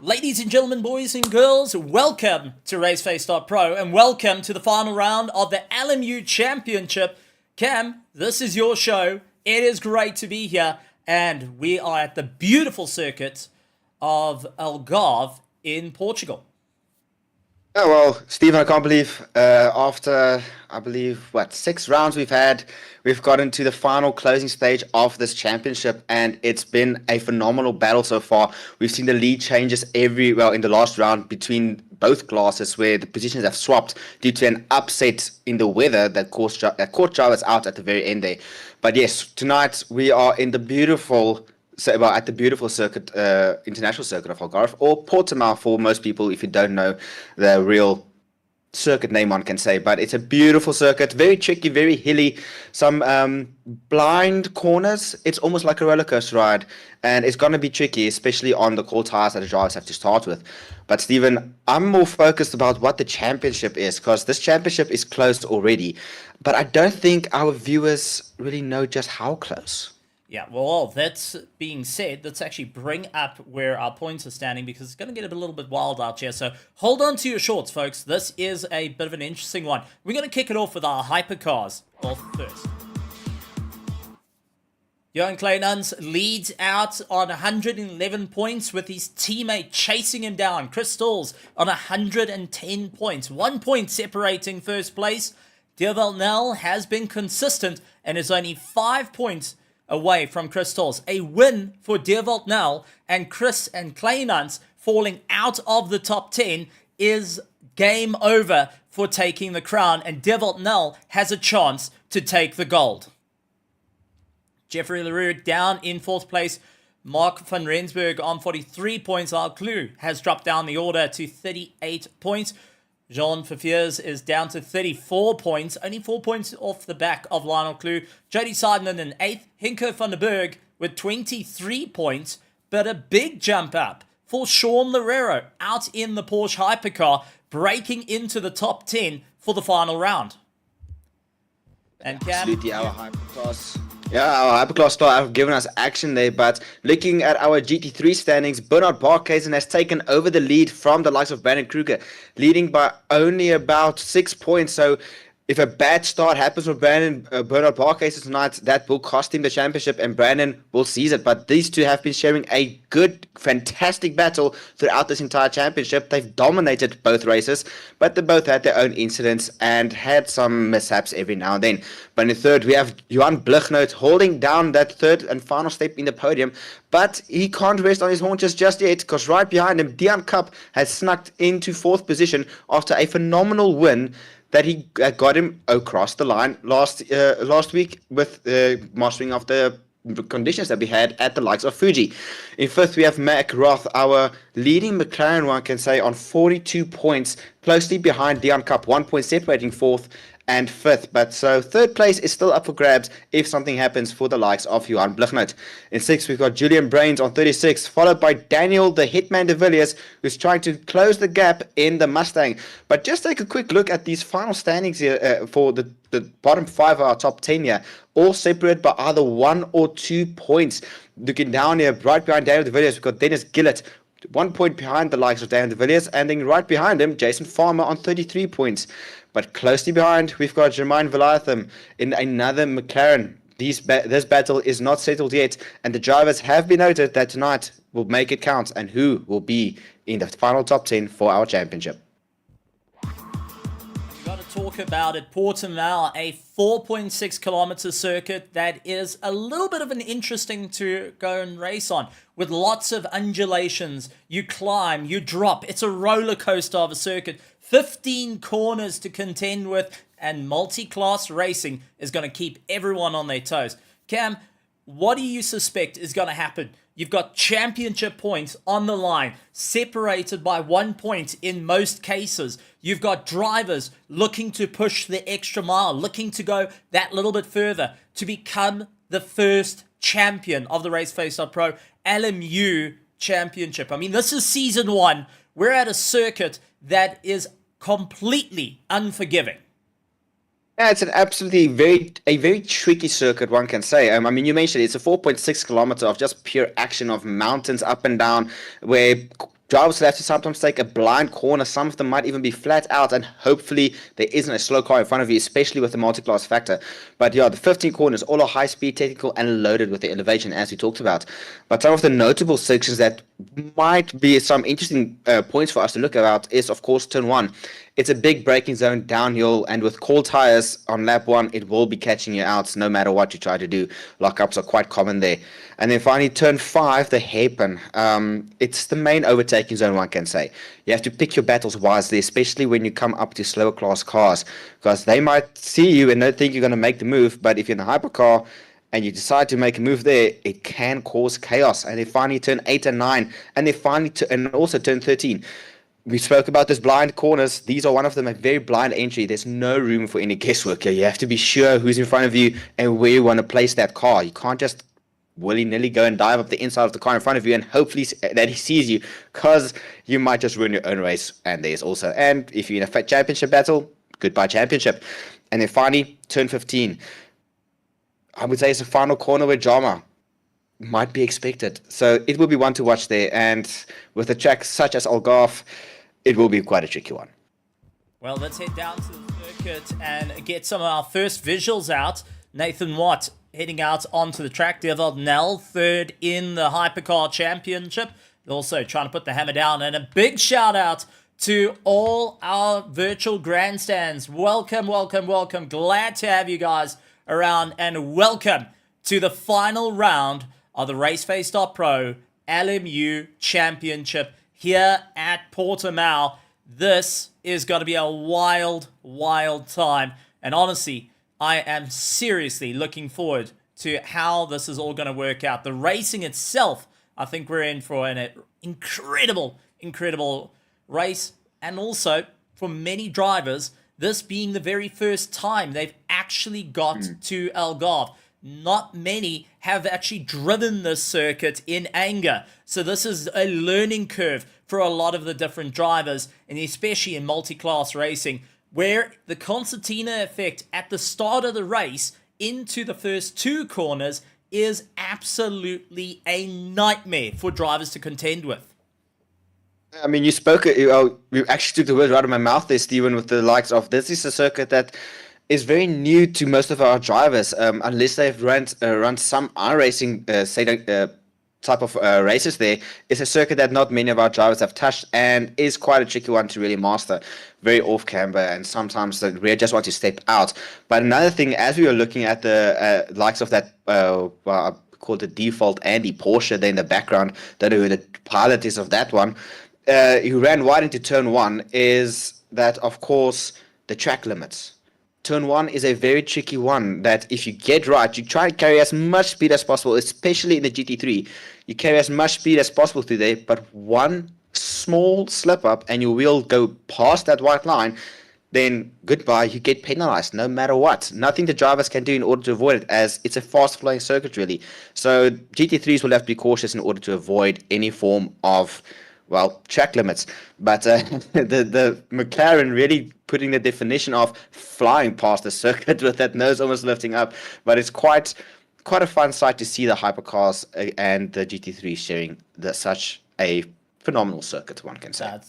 Ladies and gentlemen, boys and girls, welcome to Raceface.Pro and welcome to the final round of the LMU Championship. Cam, this is your show. It is great to be here, and we are at the beautiful circuit of Algarve in Portugal. Oh, well, Stephen, I can't believe after, 6 rounds we've gotten to the final closing stage of this championship, and it's been a phenomenal battle so far. We've seen the lead changes in the last round between both classes, where the positions have swapped due to an upset in the weather that caught drivers out at the very end there. But yes, tonight we are in the beautiful circuit, international circuit of Algarve, or Portimao for most people, if you don't know the real circuit name, one can say. But it's a beautiful circuit, very tricky, very hilly, some blind corners. It's almost like a roller coaster ride, and it's going to be tricky, especially on the cold tires that the drivers have to start with. But Stephen, I'm more focused about what the championship is, because this championship is closed already, but I don't think our viewers really know just how close. Yeah, well, that's being said, let's actually bring up where our points are standing, because it's going to get a little bit wild out here. So hold on to your shorts, folks. This is a bit of an interesting one. We're going to kick it off with our hypercars off first. Johan Kleinans leads out on 111 points, with his teammate chasing him down. Chris Stalls on 110 points. 1 point separating first place. Diervelt Nel has been consistent and is only 5 points away from Chris Stalls. A win for Diervelt Nel, and Chris and Kleinans falling out of the top 10 is game over for taking the crown, and Diervelt Nel has a chance to take the gold. Jeffrey Leroux down in 4th place. Mark van Rensburg on 43 points. Algarve has dropped down the order to 38 points. Jean Verveers is down to 34 points, only 4 points off the back of Lionel Clue. Jody Seidman in 8th, Hinko van der Berg with 23 points, but a big jump up for Sean Loureiro out in the Porsche Hypercar, breaking into the top 10 for the final round. And Cam, absolutely, our Hyperclass star have given us action there, but looking at our GT3 standings, Bernard Barkhuizen has taken over the lead from the likes of Brandon Kruger, leading by only about 6 points. So if a bad start happens for Bernard Barkhuizen tonight, that will cost him the championship, and Brandon will seize it. But these two have been sharing a good, fantastic battle throughout this entire championship. They've dominated both races, but they both had their own incidents and had some mishaps every now and then. But in the third, we have Johan Blichnoot holding down that third and final step in the podium, but he can't rest on his haunches just yet, because right behind him, Dion Cup has snuck into 4th position after a phenomenal win that he got him across the line last week with mastering of the conditions that we had at the likes of Fuji. In 5th, we have Mac Roth, our leading McLaren, one can say, on 42 points, closely behind Dion Cup, 1 point separating 4th and 5th. But so 3rd place is still up for grabs if something happens for the likes of Johan Blichnoot. In 6th, we've got Julian Brains on 36, followed by Daniel the Hitman de Villiers, who's trying to close the gap in the Mustang. But just take a quick look at these final standings here for the bottom 5 of our top 10 here, all separated by either 1 or 2 points. Looking down here, right behind Daniel de Villiers, we've got Dennis Gillett, 1 point behind the likes of Daniel de Villiers, and then right behind him, Jason Farmer on 33 points. But closely behind, we've got Jermaine Valiatham in another McLaren. This battle is not settled yet, and the drivers have been noted that tonight will make it count, and who will be in the final top 10 for our championship. Talk about it. Portimao, a 4.6 kilometer circuit that is a little bit of an interesting to go and race on, with lots of undulations. You climb, you drop. It's a roller coaster of a circuit. 15 corners to contend with, and multi-class racing is going to keep everyone on their toes. Cam, what do you suspect is going to happen? You've got championship points on the line, separated by 1 point in most cases. You've got drivers looking to push the extra mile, looking to go that little bit further to become the first champion of the Raceface.Pro LMU Championship. I mean, this is season 1. We're at a circuit that is completely unforgiving. Yeah, it's an absolutely very tricky circuit, one can say. I mean, you mentioned it's a 4.6 kilometer of just pure action of mountains up and down, where drivers will have to sometimes take a blind corner. Some of them might even be flat out, and hopefully there isn't a slow car in front of you, especially with the multi-class factor. But yeah, the 15 corners, all are high speed, technical, and loaded with the elevation, as we talked about. But some of the notable sections that might be some interesting points for us to look about is, of course, turn 1. It's a big braking zone downhill, and with cold tires on lap 1, it will be catching you out no matter what you try to do. Lockups are quite common there. And then finally, turn 5, the hairpin. It's the main overtaking zone, one can say. You have to pick your battles wisely, especially when you come up to slower class cars, because they might see you and don't think you're going to make the move, but if you're in a hypercar and you decide to make a move there, it can cause chaos. And then finally, turn 8 and 9, and then finally, and also turn 13. We spoke about those blind corners. These are one of them, a very blind entry. There's no room for any guesswork here. You have to be sure who's in front of you and where you want to place that car. You can't just willy-nilly go and dive up the inside of the car in front of you and hopefully that he sees you, because you might just ruin your own race. And if you're in a championship battle, goodbye championship. And then finally, turn 15. I would say it's a final corner where drama might be expected. So it will be one to watch there. And with a track such as Algarve, it will be quite a tricky one. Well, let's head down to the circuit and get some of our first visuals out. Nathan Watt heading out onto the track. Devon Nell, third in the Hypercar Championship. Also trying to put the hammer down. And a big shout out to all our virtual grandstands. Welcome, welcome, welcome. Glad to have you guys around, and welcome to the final round of the Raceface.Pro LMU Championship here at Portimao. This is going to be a wild, wild time. And honestly, I am seriously looking forward to how this is all going to work out. The racing itself, I think we're in for an incredible, incredible race. And also, for many drivers, this being the very first time they've actually got to Algarve. Not many have actually driven this circuit in anger. So this is a learning curve for a lot of the different drivers, and especially in multi-class racing, where the concertina effect at the start of the race into the first 2 corners is absolutely a nightmare for drivers to contend with. I mean, you actually took the words right out of my mouth there, Stephen, with the likes of this is a circuit that is very new to most of our drivers, unless they've run some iRacing type of races there. It's a circuit that not many of our drivers have touched, and is quite a tricky one to really master. Very off camber, and sometimes the rear just want to step out. But another thing, as we were looking at the likes of that, called the default Andy Porsche there in the background, don't know who the pilot is of that one, who ran wide into turn 1, is that, of course, the track limits. Turn 1 is a very tricky one that if you get right, you try to carry as much speed as possible, especially in the GT3. You carry as much speed as possible through there, but one small slip up and your wheel go past that white line, then goodbye, you get penalized no matter what. Nothing the drivers can do in order to avoid it, as it's a fast-flowing circuit, really. So GT3s will have to be cautious in order to avoid any form of, well, track limits. But the McLaren really putting the definition of flying past the circuit with that nose almost lifting up. But it's quite a fun sight to see the hypercars and the GT3 sharing such a phenomenal circuit, one can say.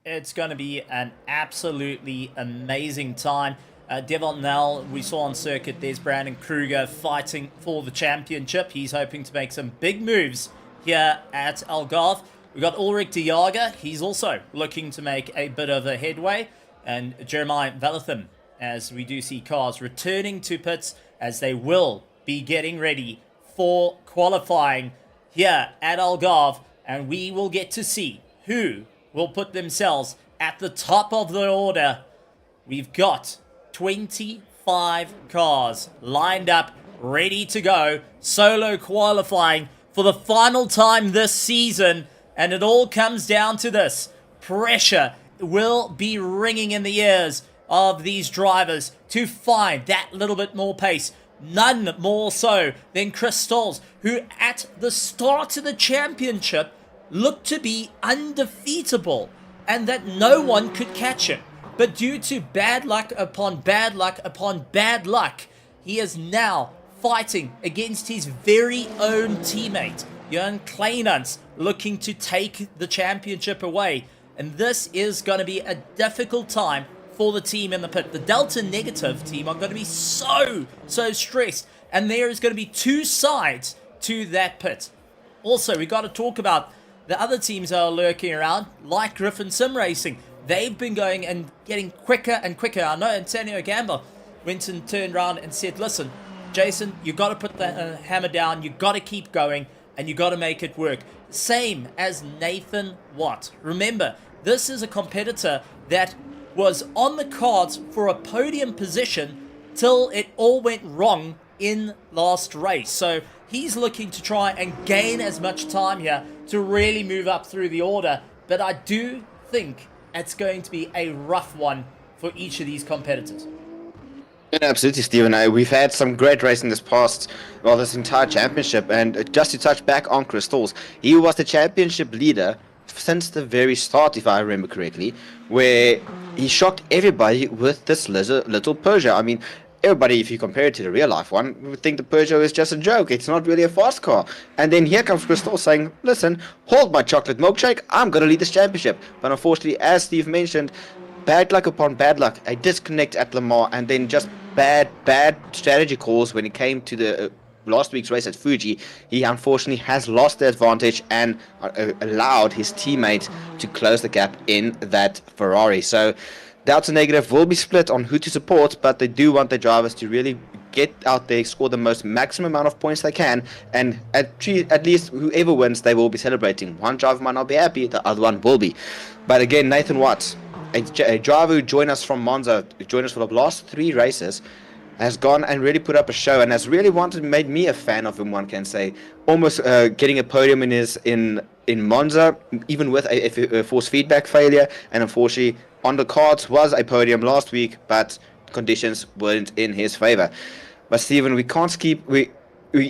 It's going to be an absolutely amazing time. Devon Nell, we saw on circuit, there's Brandon Kruger fighting for the championship. He's hoping to make some big moves here at Algarve. We've got Ulrich de Jager. He's also looking to make a bit of a headway. And Jeremiah Valatham, as we do see cars returning to pits, as they will be getting ready for qualifying here at Algarve. And we will get to see who will put themselves at the top of the order. We've got 25 cars lined up, ready to go, solo qualifying for the final time this season. And it all comes down to this. Pressure will be ringing in the ears of these drivers to find that little bit more pace. None more so than Chris Stolz, who at the start of the championship looked to be undefeatable and that no one could catch him. But due to bad luck upon bad luck upon bad luck, he is now fighting against his very own teammate, Jörn Kleinans looking to take the championship away. And this is going to be a difficult time for the team in the pit. The Delta Negative team are going to be so stressed. And there is going to be two sides to that pit. Also, we got to talk about the other teams that are lurking around, like Griffin Sim Racing. They've been going and getting quicker and quicker. I know Antonio Gamba went and turned around and said, listen, Jason, you got to put the hammer down. You got to keep going and you got to make it work. Same as Nathan Watt. Remember, this is a competitor that was on the cards for a podium position till it all went wrong in last race. So he's looking to try and gain as much time here to really move up through the order. But I do think it's going to be a rough one for each of these competitors. Yeah, absolutely, Stephen. We've had some great racing this entire championship. And just to touch back on Chris Stalls, he was the championship leader since the very start, if I remember correctly, where he shocked everybody with this little Peugeot. I mean, everybody, if you compare it to the real life one, would think the Peugeot is just a joke. It's not really a fast car. And then here comes Crystal saying, listen, hold my chocolate milkshake, I'm going to lead this championship. But unfortunately, as Steve mentioned, bad luck upon bad luck, a disconnect at Le Mans, and then just bad strategy calls when it came to the last week's race at Fuji. He unfortunately has lost the advantage and allowed his teammate to close the gap in that Ferrari. So Delta Negative will be split on who to support, but they do want their drivers to really get out there, score the maximum amount of points they can, and at least whoever wins, they will be celebrating. One driver might not be happy, the other one will be. But again, Nathan Watts, a driver who joined us from Monza, who joined us for the last 3 races, has gone and really put up a show and has really made me a fan of him, one can say. Almost getting a podium in Monza, even with a force feedback failure, and unfortunately on the cards was a podium last week, but conditions weren't in his favor. But Stephen, we can't keep... We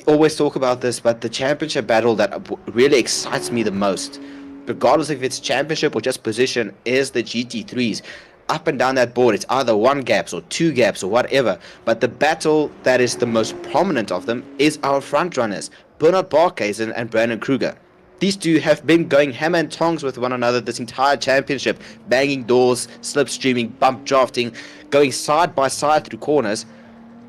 always talk about this, but the championship battle that really excites me the most, regardless if it's championship or just position, is the GT3s. Up and down that board, it's either 1 gaps or 2 gaps or whatever, but the battle that is the most prominent of them is our front runners, Bernard Barkhuizen and Brandon Kruger. These two have been going hammer and tongs with one another this entire championship, banging doors, slipstreaming, bump drafting, going side by side through corners,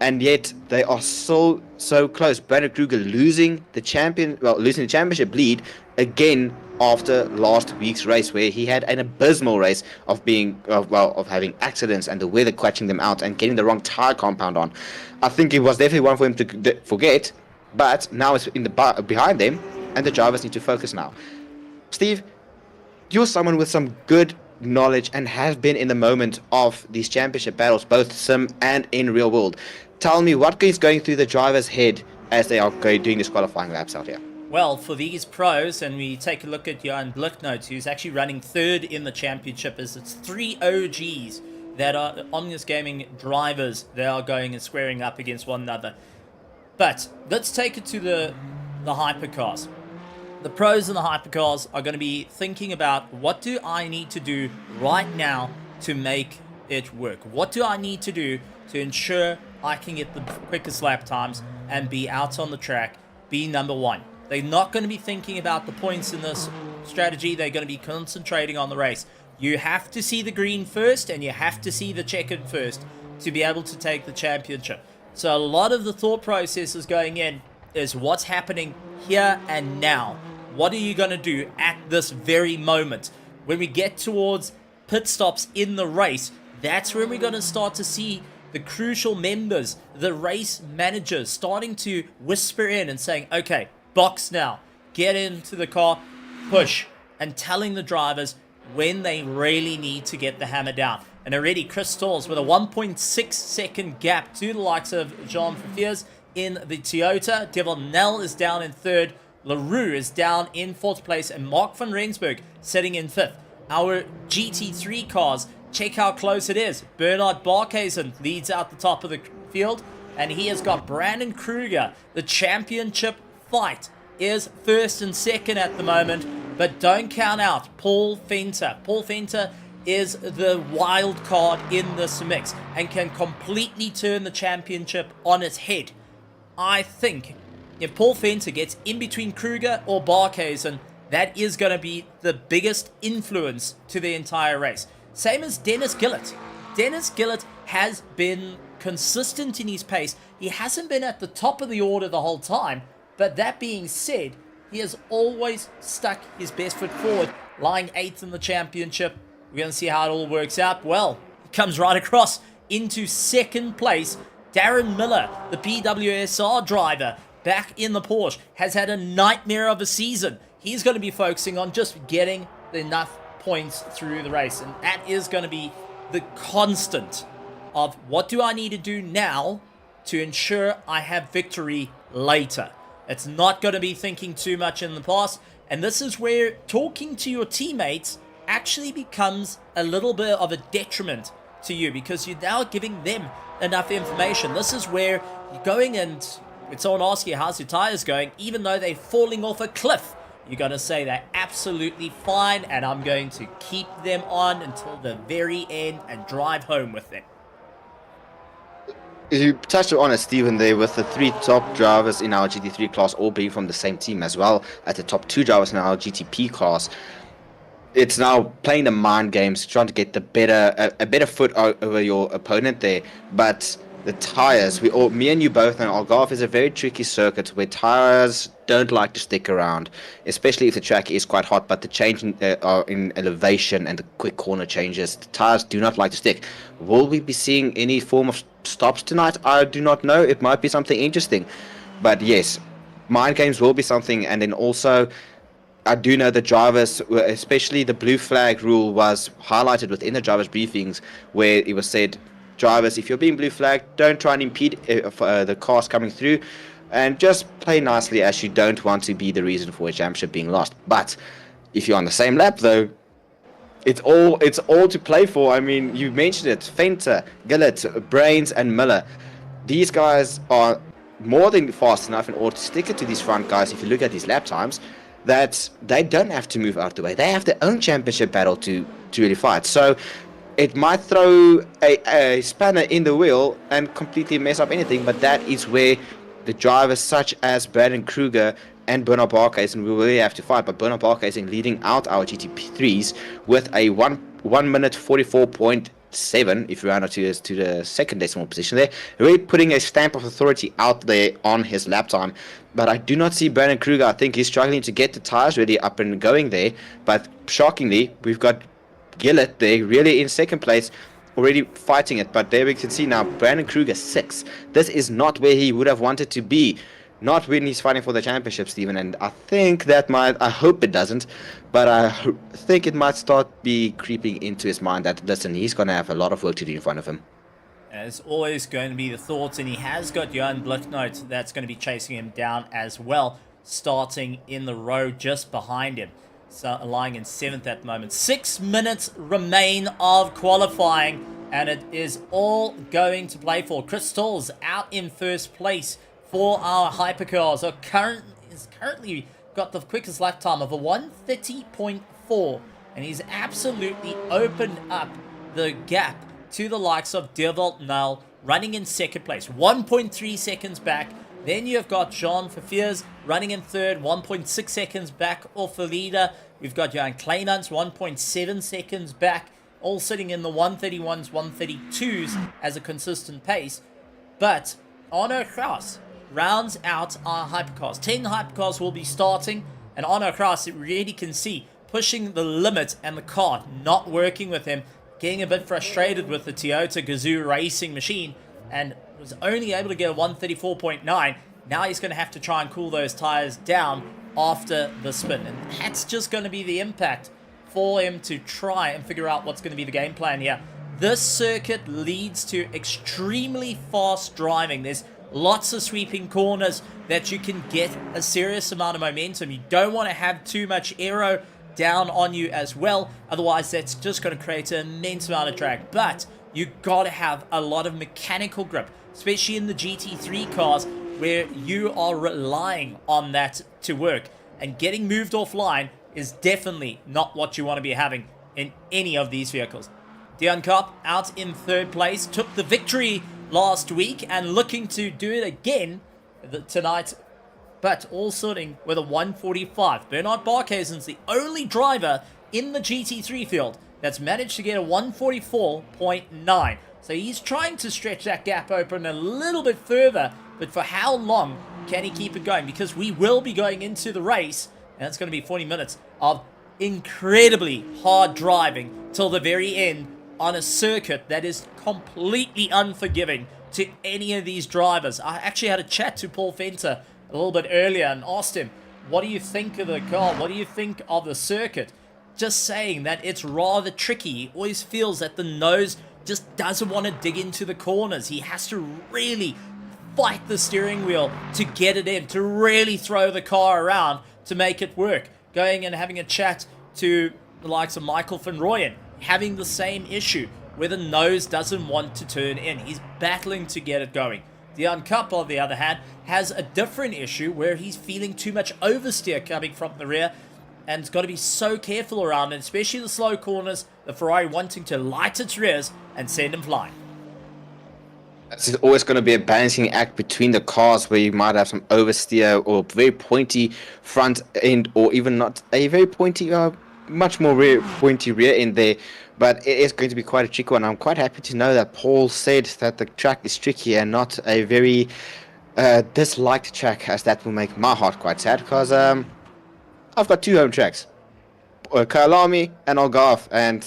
and yet they are so close. Brandon Kruger losing the championship lead again after last week's race, where he had an abysmal race of having accidents and the weather catching them out and getting the wrong tire compound on. I think it was definitely one for him to forget, but now it's behind them, and the drivers need to focus now. Steve, you're someone with some good knowledge and have been in the moment of these championship battles, both sim and in real world. Tell me what is going through the driver's head as they are doing these qualifying laps out here. Well, for these pros, and we take a look at Jan Blicknote, who's actually running 3rd in the championship, as it's 3 OGs that are Omnius Gaming drivers. They are going and squaring up against one another. But let's take it to the hypercars. The pros in the hypercars are going to be thinking about, what do I need to do right now to make it work? What do I need to do to ensure I can get the quickest lap times and be out on the track, be number 1? They're not going to be thinking about the points in this strategy. They're going to be concentrating on the race. You have to see the green first, and you have to see the checkered first to be able to take the championship. So a lot of the thought processes going in is what's happening here and now. What are you going to do at this very moment? When we get towards pit stops in the race, that's when we're going to start to see the crucial members, the race managers, starting to whisper in and saying, okay, box now, get into the car, push, and telling the drivers when they really need to get the hammer down. And already Chris Stalls with a 1.6 second gap to the likes of Jean Fiers in the Toyota. Devon Nell is down in 3rd. LaRue is down in 4th place, and Mark van Rensburg sitting in 5th. Our GT3 cars, check how close it is. Bernard Barkhuizen leads out the top of the field, and he has got Brandon Kruger. The championship fight is 1st and 2nd at the moment, but don't count out Paul Fenter. Paul Fenter is the wild card in this mix and can completely turn the championship on its head. I think if Paul Fenter gets in between Kruger or Barkhuizen, that is going to be the biggest influence to the entire race. Same as Dennis Gillett. Dennis Gillett has been consistent in his pace. He hasn't been at the top of the order the whole time, but that being said, he has always stuck his best foot forward, lying 8th in the championship. We're going to see how it all works out. Well, he comes right across into 2nd place. Darren Miller, the PWSR driver, back in the Porsche, has had a nightmare of a season. He's going to be focusing on just getting enough points through the race, and that is going to be the constant of what do I need to do now to ensure I have victory later. It's not going to be thinking too much in the past, and this is where talking to your teammates actually becomes a little bit of a detriment to you, because you're now giving them enough information. This is where you're going, and when someone asks you how's your tires going, even though they're falling off a cliff, you're going to say they're absolutely fine, and I'm going to keep them on until the very end and drive home with them. You touched on it, Stephen, there, with the 3 top drivers in our GT3 class all being from the same team as well, at the top 2 drivers in our GTP class. It's now playing the mind games, trying to get a better foot over your opponent there. But the tires, me and you both know, Algarve is a very tricky circuit where tires don't like to stick around, especially if the track is quite hot. But the change in elevation and the quick corner changes, the tires do not like to stick. Will we be seeing any form of stops tonight? I do not know. It might be something interesting. But yes, mind games will be something. And then also, I do know the drivers, especially the blue flag rule was highlighted within the drivers' briefings, where it was said, drivers, if you're being blue flagged, don't try and impede the cars coming through, and just play nicely, as you don't want to be the reason for a championship being lost. But if you're on the same lap, though, it's all to play for. I mean, you mentioned it, Fenter, Gillett, Brains, and Miller. These guys are more than fast enough in order to stick it to these front guys, if you look at these lap times, that they don't have to move out the way. They have their own championship battle to really fight. So it might throw a spanner in the wheel and completely mess up anything, but that is where the drivers such as Brandon Kruger and Bernard Barkhuizen will really have to fight. But Bernard Barkhuizen leading out our GTP3s with a 1 minute 44.7, if you round up to the second decimal position there, really putting a stamp of authority out there on his lap time. But I do not see Brandon Kruger. I think he's struggling to get the tires really up and going there. But shockingly, we've got Gillett there really in 2nd place, already fighting it. But there we can see now Brandon Kruger 6. This is not where he would have wanted to be, not when he's fighting for the championship, Stephen. And I think that I hope it doesn't, but I think it might start be creeping into his mind that, listen, he's going to have a lot of work to do in front of him. It's always going to be the thoughts, and he has got Johan Blicknote that's going to be chasing him down as well, starting in the row just behind him. So lying in 7th at the moment. 6 minutes remain of qualifying, and it is all going to play for. Chris Stolz out in 1st place for our Hypercars. So currently got the quickest lap time of a 1:30.4, and he's absolutely opened up the gap to the likes of Dewald Null, running in 2nd place, 1.3 seconds back. Then you've got Jean Verveers running in 3rd, 1.6 seconds back off the leader. We've got Johan Kleinans, 1.7 seconds back, all sitting in the 131s, 132s as a consistent pace. But Arno Kraus rounds out our Hypercars. 10 Hypercars will be starting, and Arno Kraus, it really can see, pushing the limit and the car not working with him, getting a bit frustrated with the Toyota Gazoo racing machine, and was only able to get a 134.9. Now he's going to have to try and cool those tires down after the spin, and that's just going to be the impact for him to try and figure out what's going to be the game plan here. This circuit leads to extremely fast driving. There's lots of sweeping corners that you can get a serious amount of momentum. You don't want to have too much aero down on you as well, otherwise that's just going to create an immense amount of drag. But you got to have a lot of mechanical grip, especially in the GT3 cars, where you are relying on that to work, and getting moved offline is definitely not what you want to be having in any of these vehicles. Dion Kopp out in 3rd place, took the victory last week and looking to do it again tonight but all sitting with a 145. Bernard Barkhuizen's the only driver in the GT3 field that's managed to get a 144.9. So he's trying to stretch that gap open a little bit further, but for how long can he keep it going? Because we will be going into the race, and it's going to be 40 minutes of incredibly hard driving till the very end on a circuit that is completely unforgiving to any of these drivers. I actually had a chat to Paul Fenter a little bit earlier and asked him, what do you think of the car? What do you think of the circuit? Just saying that it's rather tricky. He always feels that the nose just doesn't want to dig into the corners. He has to really fight the steering wheel to get it in, to really throw the car around to make it work. Going and having a chat to the likes of Michael van Rooyen, having the same issue where the nose doesn't want to turn in. He's battling to get it going. Dion Cup, on the other hand, has a different issue where he's feeling too much oversteer coming from the rear, and it's got to be so careful around it, especially the slow corners, the Ferrari wanting to light its rears and send him flying. It's always going to be a balancing act between the cars where you might have some oversteer or very pointy front end, or even not a very pointy, much more pointy rear end there. But it is going to be quite a tricky one. I'm quite happy to know that Paul said that the track is tricky and not a very disliked track, as that will make my heart quite sad, because I've got two home tracks, Kyalami and Algarve, and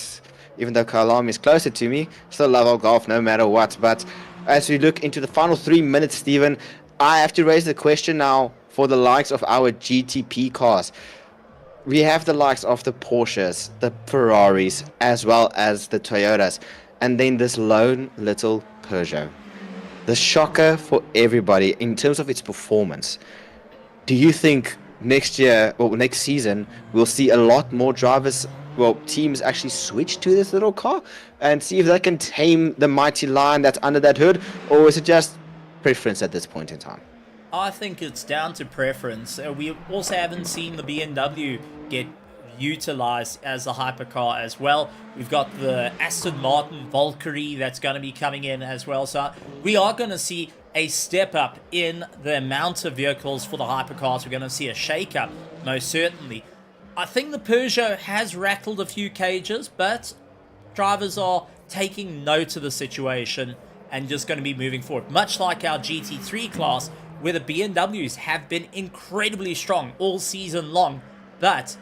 even though Kyalami is closer to me, still love Algarve no matter what. But as we look into the final 3 minutes, Stephen, I have to raise the question now for the likes of our GTP cars. We have the likes of the Porsches, the Ferraris, as well as the Toyotas, and then this lone little Peugeot. The shocker for everybody in terms of its performance. Do you think next year or next season we'll see a lot more drivers, teams actually switch to this little car and see if they can tame the mighty lion that's under that hood, or is it just preference at this point in time? I think it's down to preference. We also haven't seen the BMW get utilized as a hypercar as well. We've got the Aston Martin Valkyrie that's going to be coming in as well. So we are going to see a step up in the amount of vehicles for the hypercars. We're going to see a shake up, most certainly. I think the Peugeot has rattled a few cages, but drivers are taking note of the situation and just going to be moving forward. Much like our GT3 class, where the BMWs have been incredibly strong all season long. But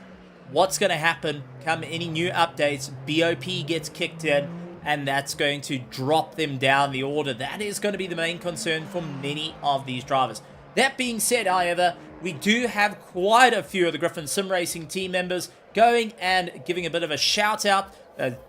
what's going to happen come any new updates? BOP gets kicked in, and that's going to drop them down the order. That is going to be the main concern for many of these drivers. That being said, however, we do have quite a few of the Griffin Sim Racing team members going and giving a bit of a shout out.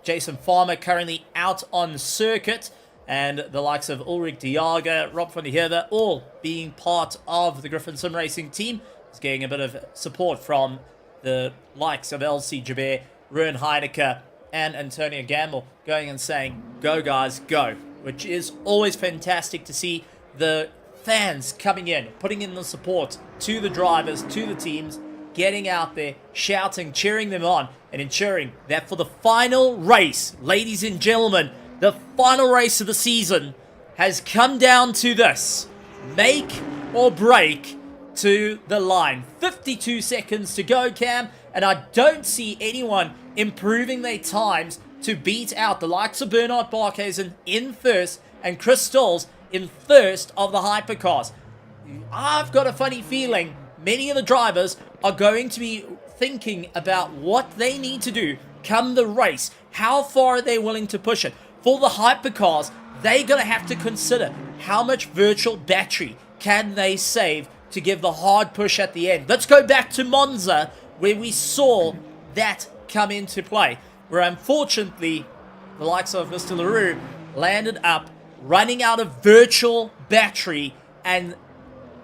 Jason Farmer currently out on circuit, and the likes of Ulrich de Jager, Rob van der Heerde, all being part of the Griffin Sim Racing team. Is getting a bit of support from the likes of LC Jabir, Ruan Heineke, and Antonio Gamble going and saying, go guys, go. Which is always fantastic to see the fans coming in, putting in the support to the drivers, to the teams, getting out there, shouting, cheering them on, and ensuring that for the final race, ladies and gentlemen, the final race of the season has come down to this. Make or break to the line. 52 seconds to go, Cam, and I don't see anyone improving their times to beat out the likes of Bernard Barkhuizen in first and Chris Stolz in first of the hypercars. I've got a funny feeling many of the drivers are going to be thinking about what they need to do come the race. How far are they willing to push it? For the hypercars, they're going to have to consider how much virtual battery can they save to give the hard push at the end. Let's go back to Monza, where we saw that come into play, where unfortunately the likes of Mr. LaRue landed up running out of virtual battery, and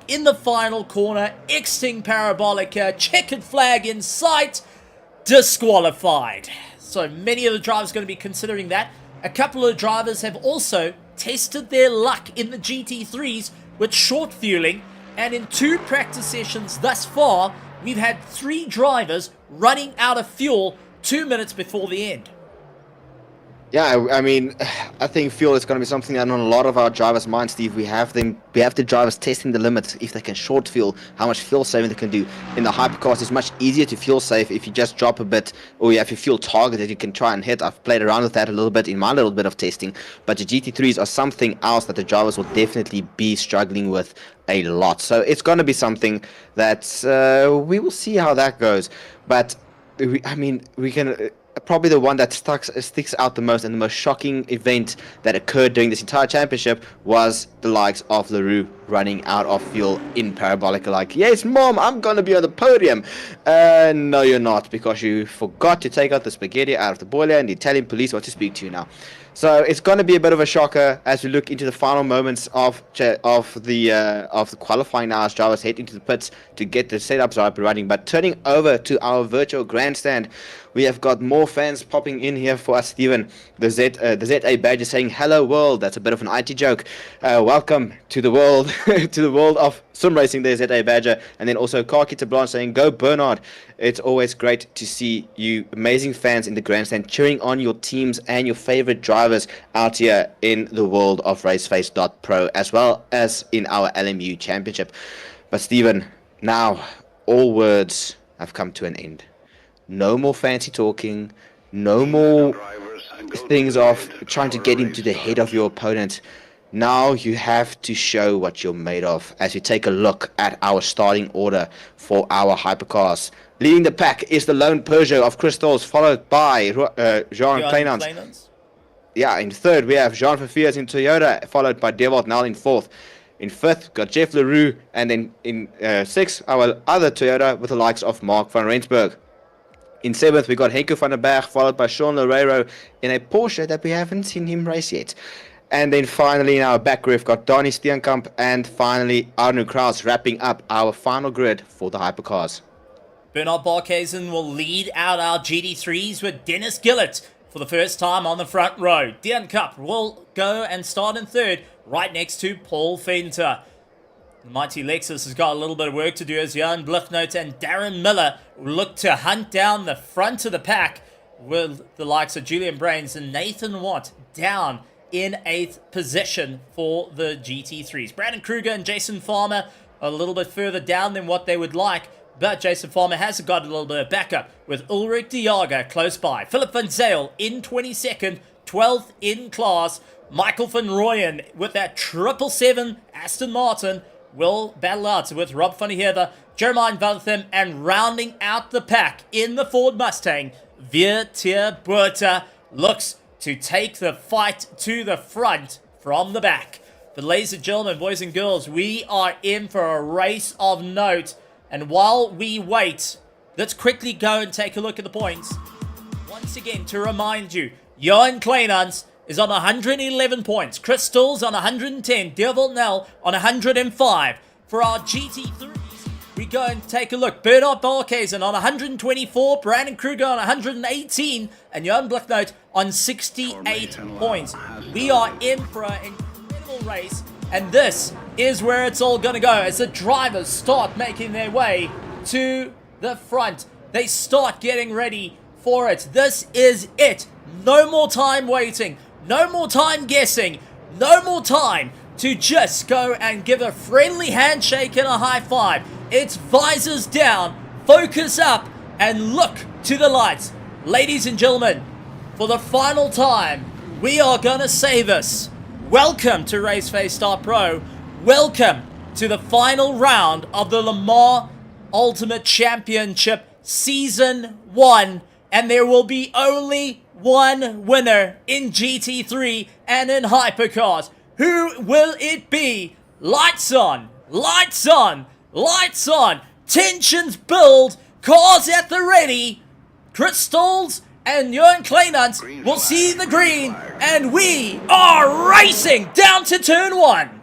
in the final corner, exiting Parabolica, checkered flag in sight, disqualified. So many of the drivers are going to be considering that. A couple of drivers have also tested their luck in the GT3s with short fueling, and in 2 practice sessions thus far, we've had 3 drivers running out of fuel 2 minutes before the end. Yeah, I mean, I think fuel is going to be something that on a lot of our drivers' minds, Steve. We have the drivers testing the limits. If they can short fuel, how much fuel saving they can do. In the hypercars, it's much easier to fuel save if you just drop a bit, or you have your fuel target that you can try and hit. I've played around with that a little bit in my little bit of testing. But the GT3s are something else that the drivers will definitely be struggling with a lot. So it's going to be something that we will see how that goes. But we can. Probably the one that sticks out the most, and the most shocking event that occurred during this entire championship was the likes of LaRue running out of fuel in Parabolica. Like, yes, Mom, I'm going to be on the podium. No, you're not, because you forgot to take out the spaghetti out of the boiler, and the Italian police want to speak to you now. So it's going to be a bit of a shocker as we look into the final moments of the qualifying now, as drivers head into the pits to get the setups up and running. But turning over to our virtual grandstand, we have got more fans popping in here for us, Steven. The ZA badge is saying, "Hello world." That's a bit of an IT joke. Welcome to the world, to the world of sim racing. There's ZA Badger, and then also Kaki Blanche saying, "Go Bernard." It's always great to see you amazing fans in the grandstand cheering on your teams and your favorite drivers out here in the world of Raceface.Pro, as well as in our LMU championship. But Steven, now all words have come to an end. No more fancy talking, no more things of trying to get into the head of your opponent. Now you have to show what you're made of as we take a look at our starting order for our hypercars. Leading the pack is the lone Peugeot of Crystals, followed by Jean Kleinans. Yeah, in third we have Jean Verveers in Toyota, followed by Dewald Nel in fourth. In fifth, got Jeff LaRue, and then in sixth, our other Toyota with the likes of Mark van Rensburg. In seventh, we got Henko van der Berg, followed by Sean Loureiro in a Porsche that we haven't seen him race yet. And then finally, in our back grid, we've got Donny Steenkamp, and finally, Arno Kraus wrapping up our final grid for the hypercars. Bernard Barkhuizen will lead out our GT3s with Dennis Gillett for the first time on the front row. Steenkamp will go and start in third, right next to Paul Venter. The mighty Lexus has got a little bit of work to do as Jan Blichnote and Darren Miller look to hunt down the front of the pack, with the likes of Julian Brains and Nathan Watt down in 8th position for the GT3s. Brandon Kruger and Jason Farmer a little bit further down than what they would like, but Jason Farmer has got a little bit of backup with Ulrich de Jager close by. Philip van Zyl in 22nd, 12th in class. Michael van Rooyen with that 777 Aston Martin will battle out with Rob van der Heever, Jeremiah Valtham, and rounding out the pack in the Ford Mustang, Veer Ter Buerta looks to take the fight to the front from the back. But ladies and gentlemen, boys and girls, we are in for a race of note. And while we wait, let's quickly go and take a look at the points. Once again, to remind you, Johan Kleinans is on 111 points. Chris Stills on 110. Dewald Nel on 105. For our GT3s, we go and take a look. Bernard Barkhuizen on 124. Brandon Kruger on 118. And Jan Blichnote on 68 points. We are in for an incredible race. And this is where it's all going to go as the drivers start making their way to the front. They start getting ready for it. This is it. No more time waiting. No more time guessing. No more time to just go and give a friendly handshake and a high five. It's visors down, focus up, and look to the lights. Ladies and gentlemen, for the final time, we are going to say this. Welcome to Raceface.Pro. Welcome to the final round of the Le Mans Ultimate Championship Season 1. And there will be only one winner in GT3 and in Hypercars. Who will it be? Lights on, lights on, lights on. Tensions build, cars at the ready. Crystals and Johan Kleinans will see the green, and we are racing down to turn 1.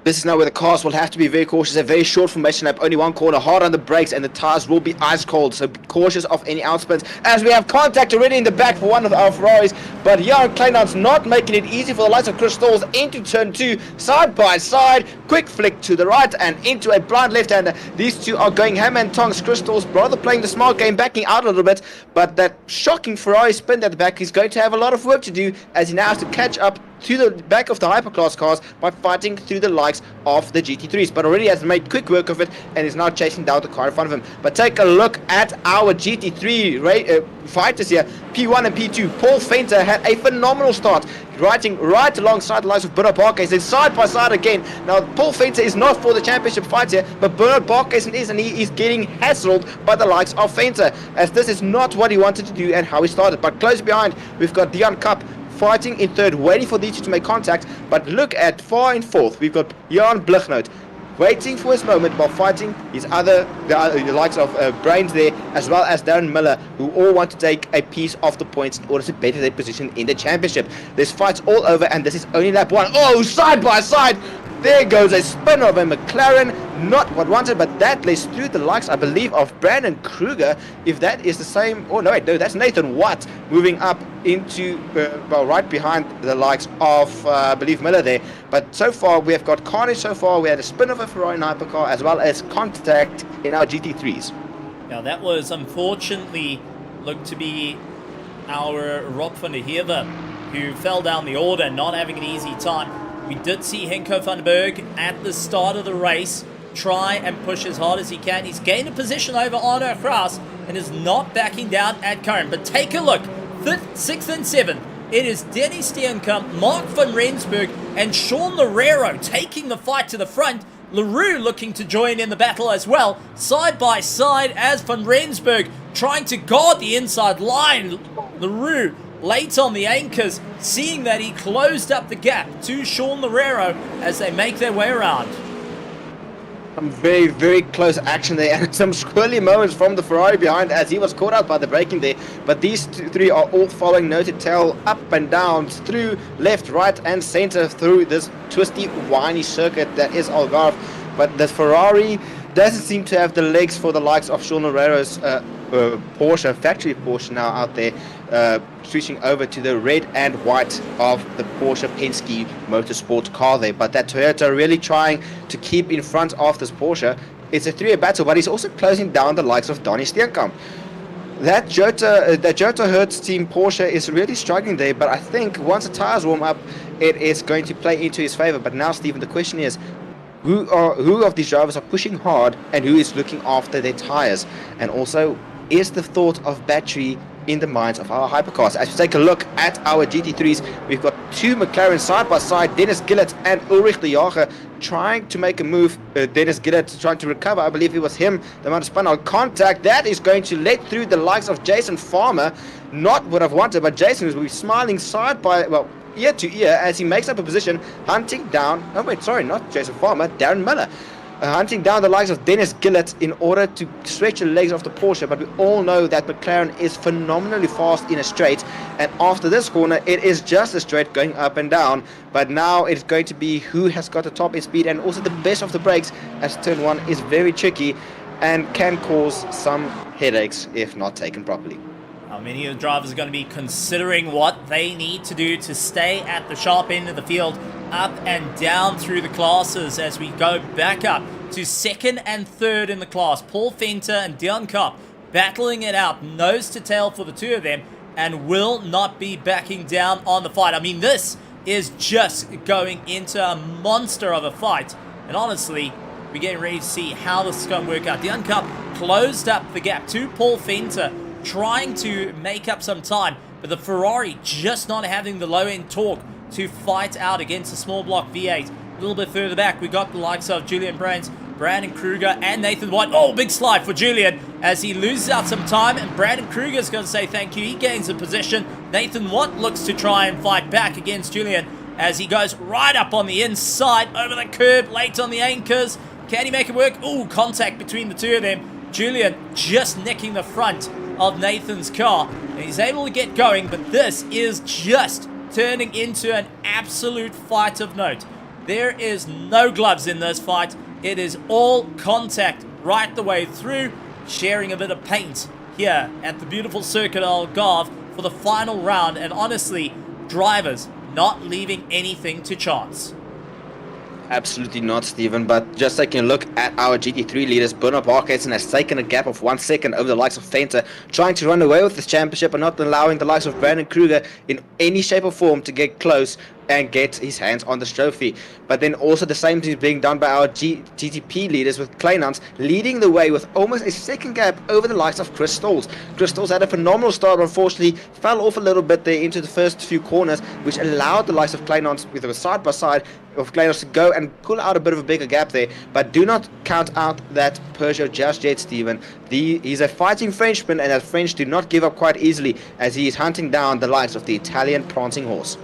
This is now where the cars will have to be very cautious. A very short formation lap, only one corner, hard on the brakes, and the tires will be ice cold. So be cautious of any outspins. As we have contact already in the back for one of our Ferraris, but Jan Kleinans not making it easy for the likes of Chris Stalls into turn 2, side by side, quick flick to the right and into a blind left-hander. These two are going hammer and tongs. Chris Stalls rather playing the smart game, backing out a little bit, but that shocking Ferrari spin at the back is going to have a lot of work to do as he now has to catch up to the back of the hyperclass cars by fighting through the likes of the GT3s, but already has made quick work of it and is now chasing down the car in front of him. But take a look at our GT3 fighters here, P1 and P2. Paul Fenter had a phenomenal start, riding right alongside the likes of Bernard Barkhuizen, side by side again. Now Paul Fenter is not for the championship fight here, but Bernard Barkhuizen is, and he is getting hassled by the likes of Fenter, as this is not what he wanted to do and how he started. But close behind, we've got Dion Cup fighting in third, waiting for these two to make contact. But look at far in fourth, we've got Jan Blichnoot waiting for his moment while fighting his the likes of Brains there, as well as Darren Miller, who all want to take a piece of the points in order to better their position in the championship. There's fights all over, and this is only lap 1. Oh, side by side! There goes a spin of a McLaren, not what wanted, but that lays through the likes, I believe, of Brandon Kruger. If that is the same, oh no, wait, no, that's Nathan Watt moving up into, well, right behind the likes of, I believe, Miller there. But so far, we have got carnage so far. We had a spin of a Ferrari hypercar, as well as contact in our GT3s. Now, that was unfortunately looked to be our Rob van der Heever, who fell down the order, not having an easy time. We did see Henko van den Berg at the start of the race try and push as hard as he can. He's gained a position over Arno Kraus and is not backing down at current. But take a look, 5th, 6th and 7th. It is Dennis Steenkamp, Mark van Rensburg and Sean Loureiro taking the fight to the front. LaRue looking to join in the battle as well, side by side as van Rensburg trying to guard the inside line. LaRue late on the anchors, seeing that he closed up the gap to Sean Loureiro as they make their way around. Some very, very close action there, and some squirrely moments from the Ferrari behind as he was caught out by the braking there. But these three are all following nose to tail, up and down, through left, right, and center through this twisty, windy circuit that is Algarve. But the Ferrari doesn't seem to have the legs for the likes of Sean Loureiro's Porsche, factory Porsche now out there, switching over to the red and white of the Porsche Penske Motorsport car there. But that Toyota really trying to keep in front of this Porsche. It's a three-way battle, but he's also closing down the likes of Donnie Steenkamp. That Jota Hertz team Porsche is really struggling there, but I think once the tires warm up, it is going to play into his favor. But now, Stephen, the question is, who of these drivers are pushing hard and who is looking after their tires? And also, is the thought of battery in the minds of our hypercars? As we take a look at our GT3s, we've got two McLaren side by side, Dennis Gillett and Ulrich de Jager trying to make a move. Dennis Gillett trying to recover. I believe it was him that might have spun on contact. That is going to let through the likes of Jason Farmer. Not what I've wanted, but Jason will be smiling side by, well, ear to ear as he makes up a position, hunting down, oh wait, sorry, not Jason Farmer, Darren Miller. Hunting down the likes of Dennis Gillett in order to stretch the legs of the Porsche. But we all know that McLaren is phenomenally fast in a straight, and after this corner it is just a straight going up and down. But now it's going to be who has got the top end speed and also the best of the brakes, as turn 1 is very tricky and can cause some headaches if not taken properly. Now, many of the drivers are going to be considering what they need to do to stay at the sharp end of the field, up and down through the classes as we go back up to 2nd and 3rd in the class. Paul Fenter and Dion Kopp battling it out nose to tail for the two of them and will not be backing down on the fight. I mean, this is just going into a monster of a fight. And honestly, we're getting ready to see how this is going to work out. Dion Kopp closed up the gap to Paul Fenter, trying to make up some time, but the Ferrari just not having the low-end torque to fight out against a small block V8. A little bit further back, we got the likes of Julian Brains, Brandon Kruger, and Nathan White. Oh, big slide for Julian as he loses out some time, and Brandon Kruger's going to say thank you. He gains a position. Nathan Watt looks to try and fight back against Julian as he goes right up on the inside, over the curb, late on the anchors. Can he make it work? Oh, contact between the two of them. Julian just nicking the front of Nathan's car, and he's able to get going, but this is just turning into an absolute fight of note. There is no gloves in this fight. It is all contact right the way through, sharing a bit of paint here at the beautiful circuit Algarve for the final round. And honestly, drivers not leaving anything to chance. Absolutely not, Stephen. But just taking a look at our GT3 leaders, Bernard Barkhuizen has taken a gap of 1 second over the likes of Fenter, trying to run away with this championship and not allowing the likes of Brandon Kruger in any shape or form to get close and get his hands on this trophy. But then also the same thing is being done by our GTP leaders, with Kleinans leading the way with almost a second gap over the likes of Chris Stolz. Chris Stolz had a phenomenal start, but unfortunately fell off a little bit there into the first few corners, which allowed the likes of Kleinans with a side by side of Kleinans to go and pull out a bit of a bigger gap there. But do not count out that Peugeot just yet, Stephen. He's a fighting Frenchman, and that French do not give up quite easily as he is hunting down the likes of the Italian prancing horse.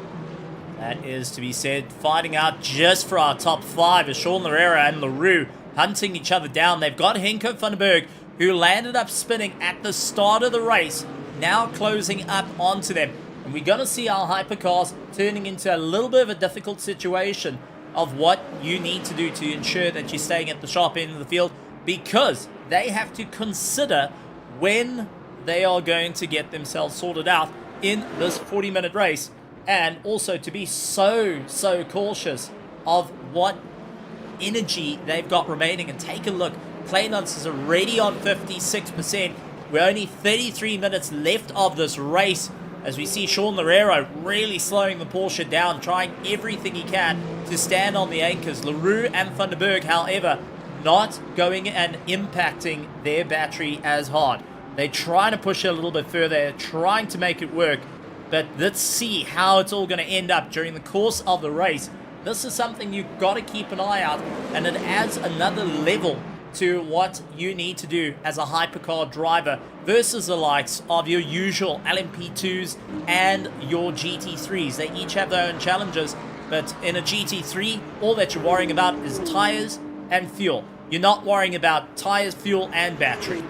That is to be said. Fighting out just for our top 5 is Sean Larera and LaRue hunting each other down. They've got Henko van den Berg, who landed up spinning at the start of the race, now closing up onto them. And we're going to see our hypercars turning into a little bit of a difficult situation of what you need to do to ensure that you're staying at the sharp end of the field, because they have to consider when they are going to get themselves sorted out in this 40-minute race. And also to be so cautious of what energy they've got remaining. And take a look, Kleinans is already on 56%. We're only 33 minutes left of this race, as we see Sean Larero really slowing the Porsche down, trying everything he can to stand on the anchors. LaRue and Van den Berg, however, not going and impacting their battery as hard. They're trying to push it a little bit further, they're trying to make it work. But let's see how it's all going to end up during the course of the race. This is something you've got to keep an eye out, and it adds another level to what you need to do as a hypercar driver versus the likes of your usual LMP2s and your GT3s. They each have their own challenges, but in a GT3, all that you're worrying about is tires and fuel. You're not worrying about tires, fuel, and battery.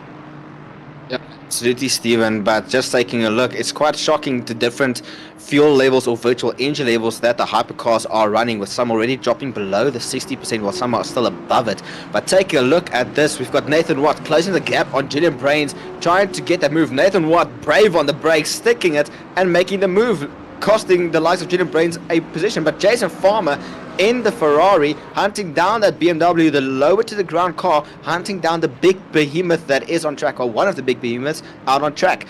Yeah, absolutely, Stephen. But just taking a look, it's quite shocking the different fuel levels or virtual engine levels that the hypercars are running, with some already dropping below the 60% while some are still above it. But take a look at this. We've got Nathan Watt closing the gap on Julian Brains, trying to get that move. Nathan Watt brave on the brakes, sticking it and making the move, costing the likes of Julian Brains a position. But Jason Farmer in the Ferrari, hunting down that BMW, the lower to the ground car, hunting down the big behemoth that is on track, or one of the big behemoths out on track.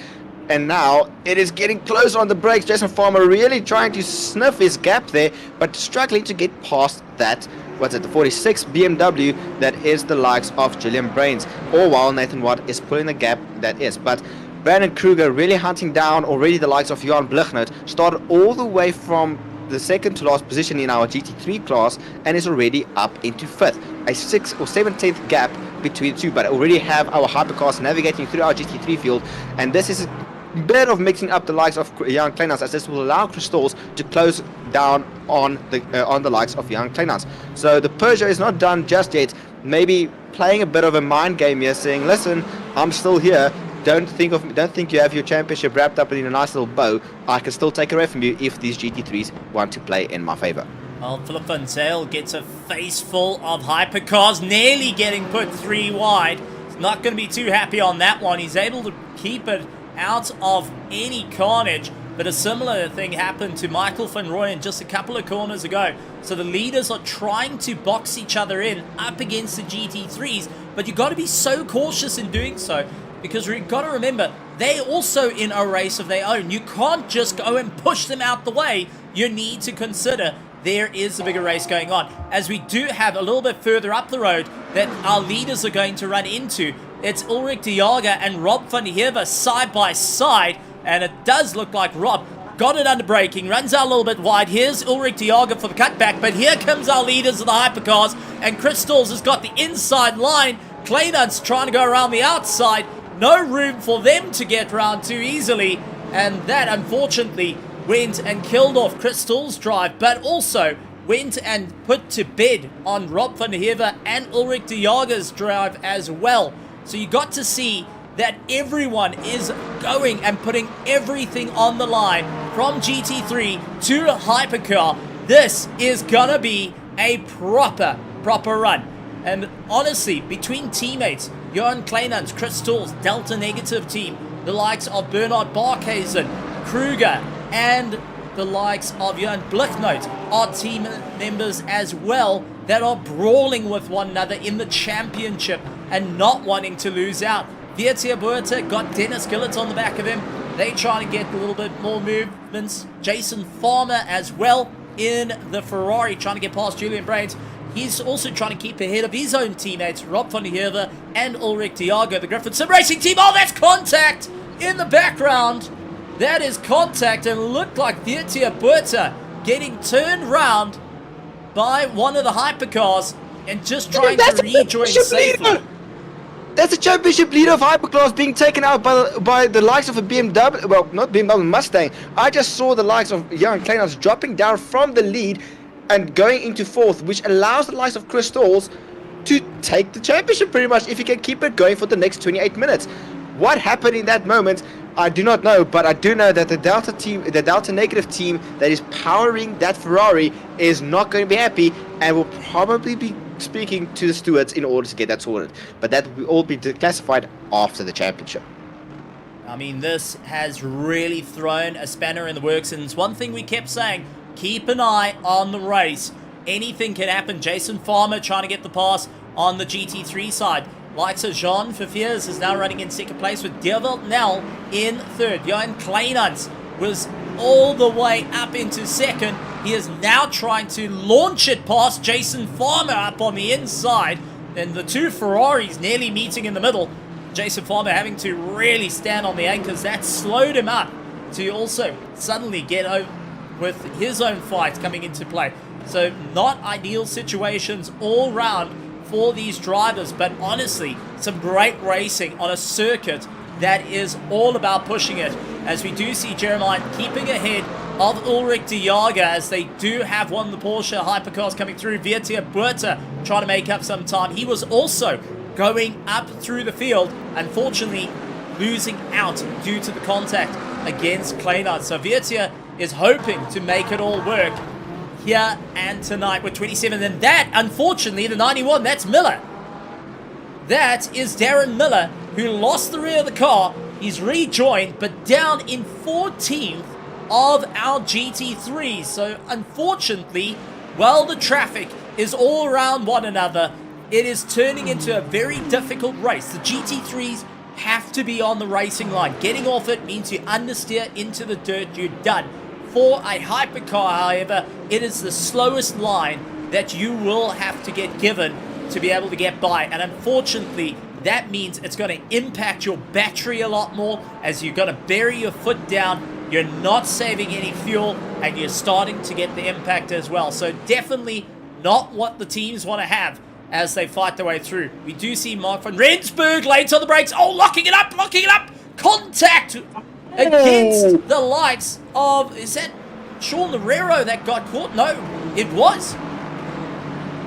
And now it is getting closer on the brakes. Jason Farmer really trying to sniff his gap there, but struggling to get past that, what's it, the 46 BMW that is the likes of Julian Brains. All while Nathan Watt is pulling the gap that is. But Brandon Kruger really hunting down already the likes of Jan Blichnout, started all the way from the second to last position in our GT3 class and is already up into 5th. A 6th or 17th gap between the two, but already have our hypercars navigating through our GT3 field, and this is a bit of mixing up the likes of Jan Kleinans, as this will allow Chris Stolz to close down on the likes of Jan Kleinans. So the Peugeot is not done just yet. Maybe playing a bit of a mind game here, saying, listen, I'm still here. Don't think you have your championship wrapped up in a nice little bow. I can still take away from you if these GT3s want to play in my favor. Well, Philip Van Zyl gets a face full of hypercars, nearly getting put 3 wide. He's not going to be too happy on that one. He's able to keep it out of any carnage, but a similar thing happened to Michael van Rooyen just a couple of corners ago. So the leaders are trying to box each other in up against the GT3s, but you've got to be so cautious in doing so, because we've got to remember, they're also in a race of their own. You can't just go and push them out the way. You need to consider there is a bigger race going on, as we do have a little bit further up the road that our leaders are going to run into. It's Ulrich de Jager and Rob van der Heever side by side, and it does look like Rob got it under braking, runs out a little bit wide. Here's Ulrich de Jager for the cutback, but here comes our leaders of the hypercars, and Chris Stolz has got the inside line. Kleinans trying to go around the outside. No room for them to get round too easily, and that unfortunately went and killed off Chris Stolz's drive, but also went and put to bed on Rob van der Heever and Ulrich de Jager's drive as well. So you got to see that everyone is going and putting everything on the line from GT3 to Hypercar. This is gonna be a proper run. And honestly, between teammates, Johan Kleinans, Chris Tools, Delta Negative team, the likes of Bernard Barkhuizen, Kruger, and the likes of Johan Blicknote are team members as well that are brawling with one another in the championship and not wanting to lose out. Vietia Buerta got Dennis Gillett on the back of him. They trying to get a little bit more movements. Jason Farmer as well in the Ferrari, trying to get past Julian Brains. He's also trying to keep ahead of his own teammates, Rob van der Heerden and Ulrich Diago, the Griffin Sim Racing team. Oh, that's contact in the background. That is contact, and looked like Vietia Buerta getting turned round by one of the hypercars and just trying to rejoin safely. That's a championship leader of Hyperclass being taken out by the likes of a BMW, well, not BMW, Mustang. I just saw the likes of Johan Kleinans dropping down from the lead and going into fourth, which allows the likes of Chris Tools to take the championship pretty much if he can keep it going for the next 28 minutes. What happened in that moment, I do not know, but I do know that the Delta team, the Delta Negative team that is powering that Ferrari is not going to be happy and will probably be speaking to the stewards in order to get that sorted. But that will all be declassified after the championship. I mean, this has really thrown a spanner in the works, and it's one thing we kept saying, keep an eye on the race. Anything can happen. Jason Farmer trying to get the pass on the GT3 side. Likes of Jean Verveers is now running in second place with Diervelt Nel in third. Johan Kleinans was all the way up into second. He is now trying to launch it past Jason Farmer up on the inside. Then the two Ferraris nearly meeting in the middle. Jason Farmer having to really stand on the anchors. That slowed him up to also suddenly get over with his own fight coming into play. So not ideal situations all round for these drivers, but honestly, some great racing on a circuit that is all about pushing it, as we do see Jeremiah keeping ahead of Ulrich Diaga, as they do have one of the Porsche hypercars coming through. Vietia Buerta trying to make up some time. He was also going up through the field, unfortunately losing out due to the contact against Kleinans. So Vietia is hoping to make it all work here and tonight with 27. And that, unfortunately, the 91, that's Miller. That is Darren Miller, who lost the rear of the car. He's rejoined, but down in 14th of our GT3. So unfortunately, while the traffic is all around one another, it is turning into a very difficult race. The GT3s have to be on the racing line. Getting off it means you understeer into the dirt, you're done. For a hypercar, however, it is the slowest line that you will have to get given to be able to get by. And unfortunately, that means it's going to impact your battery a lot more, as you're going to bury your foot down. You're not saving any fuel, and you're starting to get the impact as well. So definitely not what the teams want to have as they fight their way through. We do see Mark van Rensburg late on the brakes. Oh, locking it up. Contact against the likes of, is that Sean Lerero that got caught? No, it was.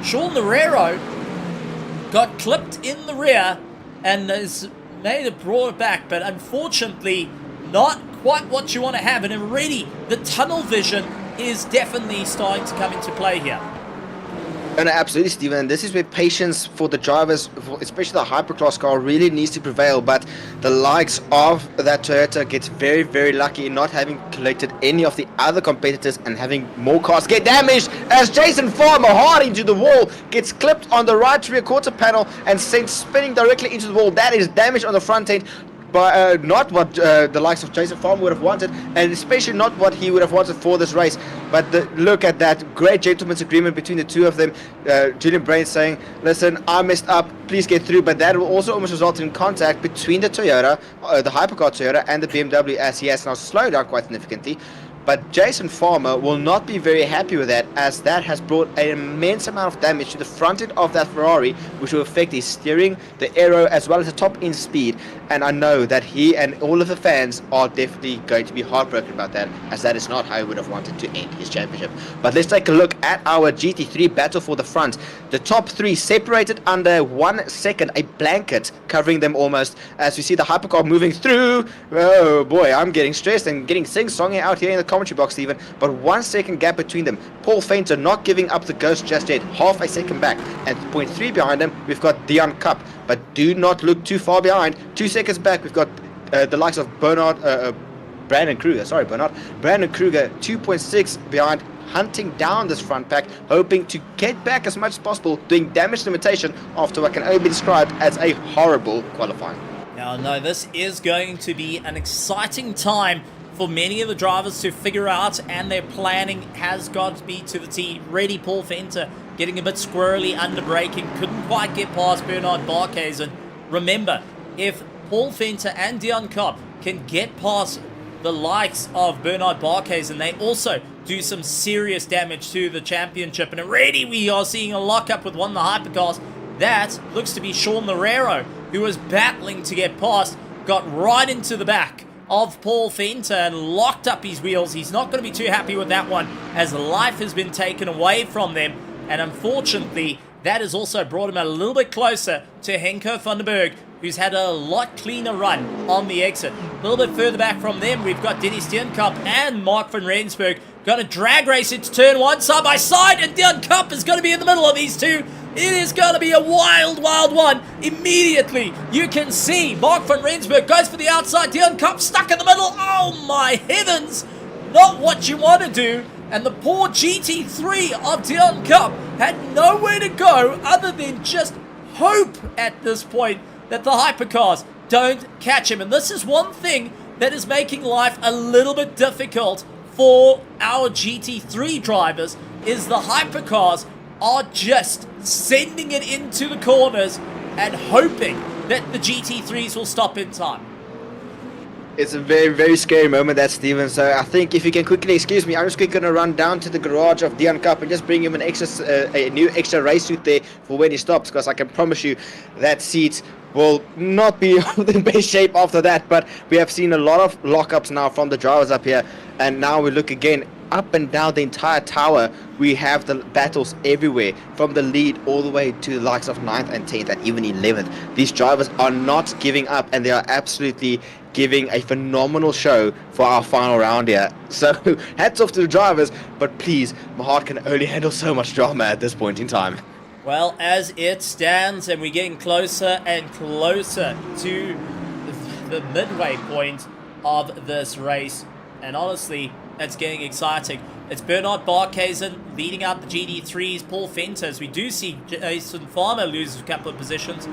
Sean Lerero got clipped in the rear and has made it brought back, but unfortunately not quite what you want to have. And already the tunnel vision is definitely starting to come into play here. And absolutely, Steven, and this is where patience for the drivers, especially the hyperclass car, really needs to prevail. But the likes of that Toyota gets very, very lucky in not having collected any of the other competitors and having more cars get damaged, as Jason Farmer, hard into the wall, gets clipped on the right rear quarter panel and sent spinning directly into the wall. That is damage on the front end. But not what the likes of Jason Farmer would have wanted, and especially not what he would have wanted for this race. But look at that great gentleman's agreement between the two of them. Julian Brain saying, listen, I messed up, please get through. But that will also almost result in contact between the Toyota, the hypercar Toyota, and the BMW, as he has now slowed down quite significantly. But Jason Farmer will not be very happy with that, as that has brought an immense amount of damage to the front end of that Ferrari, which will affect his steering, the aero, as well as the top end speed. And I know that he and all of the fans are definitely going to be heartbroken about that, as that is not how he would have wanted to end his championship. But let's take a look at our GT3 battle for the front. The top three separated under 1 second, a blanket covering them almost, as we see the hypercar moving through. Oh boy, I'm getting stressed and getting sing-songy out here in the commentary box, Steven, but 1 second gap between them. Paul Fainter not giving up the ghost just yet, half a second back. At 0.3 behind him, we've got Dion Cup, but do not look too far behind. 2 seconds back, we've got the likes of Brandon Kruger, 2.6 behind, hunting down this front pack, hoping to get back as much as possible, doing damage limitation after what can only be described as a horrible qualifying. Now, no, this is going to be an exciting time for many of the drivers to figure out, and their planning has got to be to the T. Ready, Paul Fenter getting a bit squirrely under braking, couldn't quite get past Bernard Barkhuizen. Remember, if Paul Fenter and Dion Kopp can get past the likes of Bernard Barkhuizen, they also do some serious damage to the championship. And already we are seeing a lockup with one of the hypercars. That looks to be Sean Lorero, who was battling to get past, got right into the back of Paul Fenter and locked up his wheels. He's not going to be too happy with that one, as life has been taken away from them. And unfortunately, that has also brought him a little bit closer to Henko van den Berg, who's had a lot cleaner run on the exit. A little bit further back from them, we've got Dennis Steenkamp and Mark van Rensburg. Going to drag race into turn 1 side by side, and Steenkamp is going to be in the middle of these two. It is going to be a wild, wild one. Immediately, you can see Mark van Rensburg goes for the outside. Steenkamp stuck in the middle. Oh my heavens. Not what you want to do. And the poor GT3 of Steenkamp had nowhere to go other than just hope at this point that the hypercars don't catch him. And this is one thing that is making life a little bit difficult for our GT3 drivers, is the hypercars are just sending it into the corners and hoping that the GT3s will stop in time. It's a very, very scary moment, that, Steven. So I think if you can quickly excuse me, I'm just quickly going to run down to the garage of Dion Cup and just bring him an a new extra race suit there for when he stops, because I can promise you that seat will not be in best shape after that. But we have seen a lot of lockups now from the drivers up here, and now we look again up and down the entire tower. We have the battles everywhere, from the lead all the way to the likes of 9th and 10th and even 11th. These drivers are not giving up, and they are absolutely giving a phenomenal show for our final round here. So hats off to the drivers, but please, my heart can only handle so much drama at this point in time. Well, as it stands, and we're getting closer and closer to the midway point of this race, and honestly, it's getting exciting. It's Bernard Barkhuizen leading out the GT3s, Paul Fenter, as we do see Jason Farmer lose a couple of positions.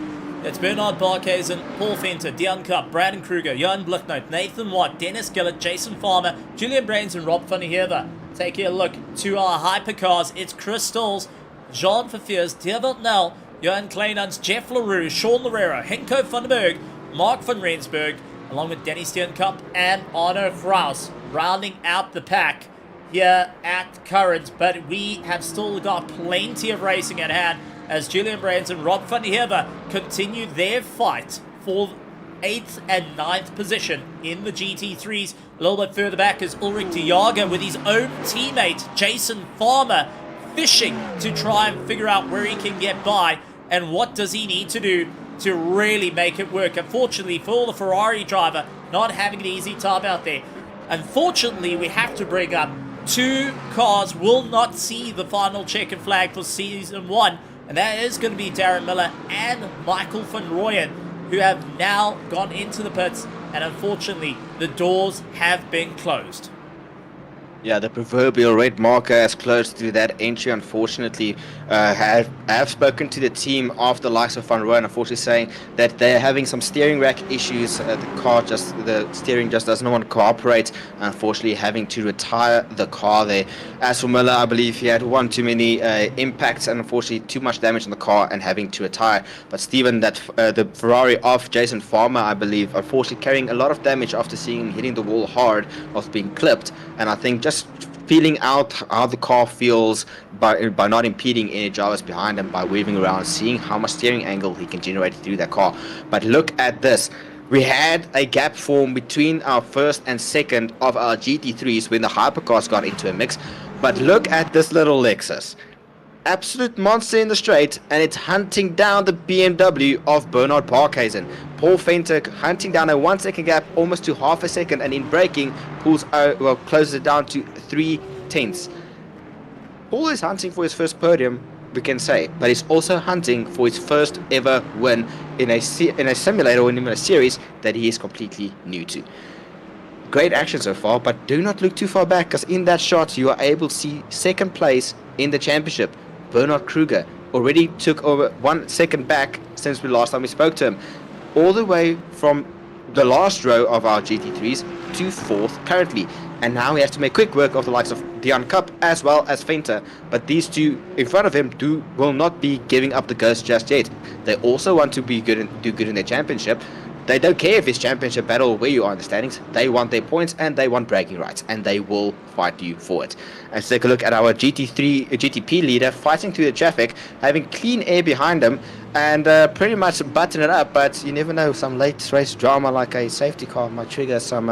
It's Bernard Barkhuizen, Paul Fenter, Dion Cup, Brandon Kruger, Johan Blicknote, Nathan Watt, Dennis Gillett, Jason Farmer, Julian Brains, and Rob van der Heever. Taking a look to our hypercars, it's Chris Stalls, Jean Verveers, Dervelt Nell, Johan Kleinans, Jeff LaRue, Sean Lorero, Henko van den Berg, Mark van Rensburg, along with Danny Steenkamp and Arno Fraus, rounding out the pack here at Current. But we have still got plenty of racing at hand, as Julian Brands and Rob van der Heever continue their fight for 8th and 9th position in the GT3s. A little bit further back is Ulrich de Jager with his own teammate Jason Farmer, fishing to try and figure out where he can get by and what does he need to do to really make it work. Unfortunately for the Ferrari driver, not having an easy time out there. Unfortunately, we have to bring up 2 cars will not see the final checkered flag for season 1, and that is going to be Darren Miller and Michael van Rooyen, who have now gone into the pits, and unfortunately the doors have been closed. Yeah, the proverbial red marker has closed through that entry, unfortunately. I have spoken to the team of the likes of Van Rooyen, unfortunately saying that they're having some steering rack issues. The steering just doesn't want to cooperate, unfortunately having to retire the car there. As for Miller, I believe he had one too many impacts and unfortunately too much damage on the car and having to retire. But Steven, that the Ferrari of Jason Farmer, I believe, unfortunately carrying a lot of damage after seeing him hitting the wall hard of being clipped. And I think just feeling out how the car feels by not impeding any drivers behind him, by weaving around, seeing how much steering angle he can generate through that car. But look at this. We had a gap form between our first and second of our GT3s when the hypercars got into a mix. But look at this little Lexus. absolute monster in the straight, and it's hunting down the BMW of Bernard Barkhuizen. Paul Venter hunting down a 1 second gap, almost to half a second, and in braking closes it down to 3/10. Paul is hunting for his first podium, we can say, but he's also hunting for his first ever win in a simulator or in a series that he is completely new to. Great action so far, but do not look too far back, because in that shot you are able to see second place in the championship. Bernard Kruger already took over 1 second back since the last time we spoke to him, all the way from the last row of our GT3s to fourth currently. And now he has to make quick work of the likes of Dion Cup as well as Venter. But these two in front of him will not be giving up the ghost just yet. They also want to be good and do good in their championship. They don't care if it's championship battle or where you are in the standings. They want their points and they want bragging rights, and they will fight you for it. And let's take a look at our GTP leader fighting through the traffic, having clean air behind him, and pretty much button it up. But you never know, some late race drama like a safety car might trigger some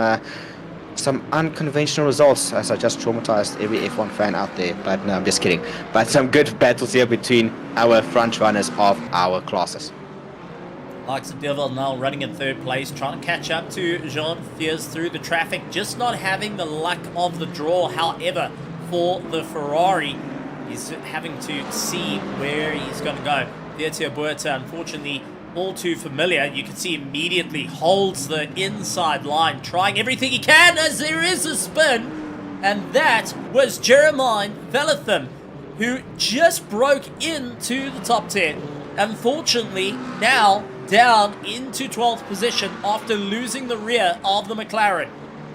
unconventional results, as I just traumatized every F1 fan out there. But no, I'm just kidding. But some good battles here between our front runners of our classes. Likes of Devil now running in third place, trying to catch up to Jean Fiers through the traffic, just not having the luck of the draw. However, for the Ferrari, he's having to see where he's going to go. Vietia Buerta, unfortunately, all too familiar. You can see immediately holds the inside line, trying everything he can as there is a spin. And that was Jeremiah Velatham, who just broke into the top 10. Unfortunately, now down into 12th position after losing the rear of the McLaren.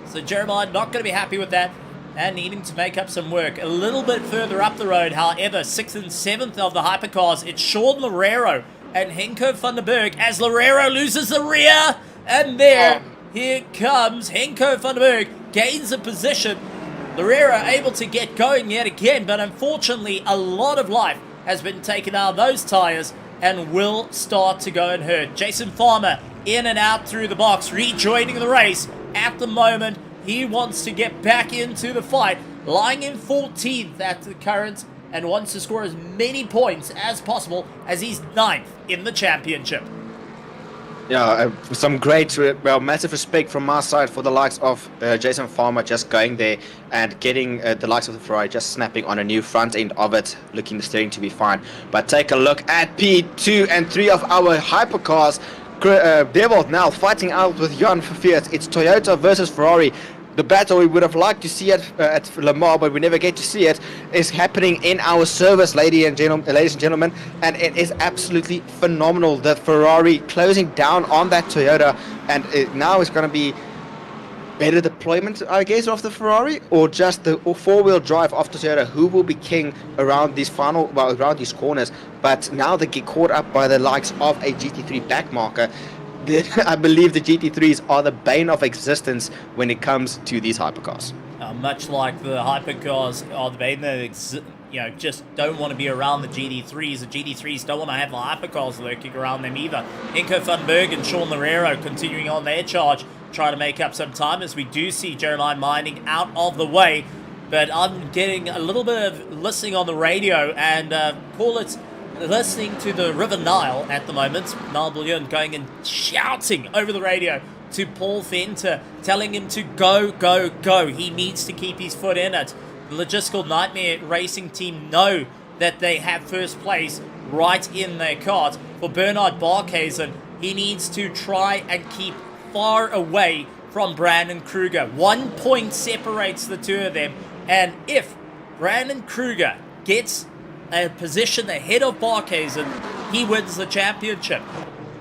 So Jeremiah not going to be happy with that and needing to make up some work. A little bit further up the road, however, 6th and 7th of the Hypercars, it's Sean Loureiro and Henko van der Berg as Loureiro loses the rear. And here comes Henko van der Berg, gains a position. Loureiro able to get going yet again, but unfortunately a lot of life has been taken out of those tyres and will start to go and hurt. Jason Farmer in and out through the box, rejoining the race. At the moment, he wants to get back into the fight, lying in 14th at the current, and wants to score as many points as possible as he's 9th in the championship. Yeah, some great, massive respect from my side for the likes of Jason Farmer just going there and getting the likes of the Ferrari just snapping on a new front end of it, looking the steering to be fine. But take a look at P2 and 3 of our hypercars. Devold now fighting out with Jan Verveers. It's Toyota versus Ferrari. The battle we would have liked to see at Le Mans, but we never get to see it, is happening in our service, ladies and gentlemen, and it is absolutely phenomenal. The Ferrari closing down on that Toyota, and now it's going to be better deployment, I guess, of the Ferrari, or just the four-wheel drive of the Toyota, who will be king around these around these corners. But now they get caught up by the likes of a GT3 backmarker. I believe the GT3s are the bane of existence when it comes to these hypercars. Much like the hypercars are the bane that just don't want to be around the GT3s. The GT3s don't want to have the hypercars lurking around them either. Henko van Berg and Sean Loureiro continuing on their charge, trying to make up some time as we do see Jeremiah Mining out of the way. But I'm getting a little bit of listening on the radio and listening to the River Nile at the moment. Niall Bullion going and shouting over the radio to Paul Venter, telling him to go, go, go. He needs to keep his foot in it. The Logistical Nightmare Racing team know that they have first place right in their cart. For Bernard Barkhuizen, he needs to try and keep far away from Brandon Kruger. 1 point separates the two of them, and if Brandon Kruger gets a position ahead of Barkhuizen, he wins the championship.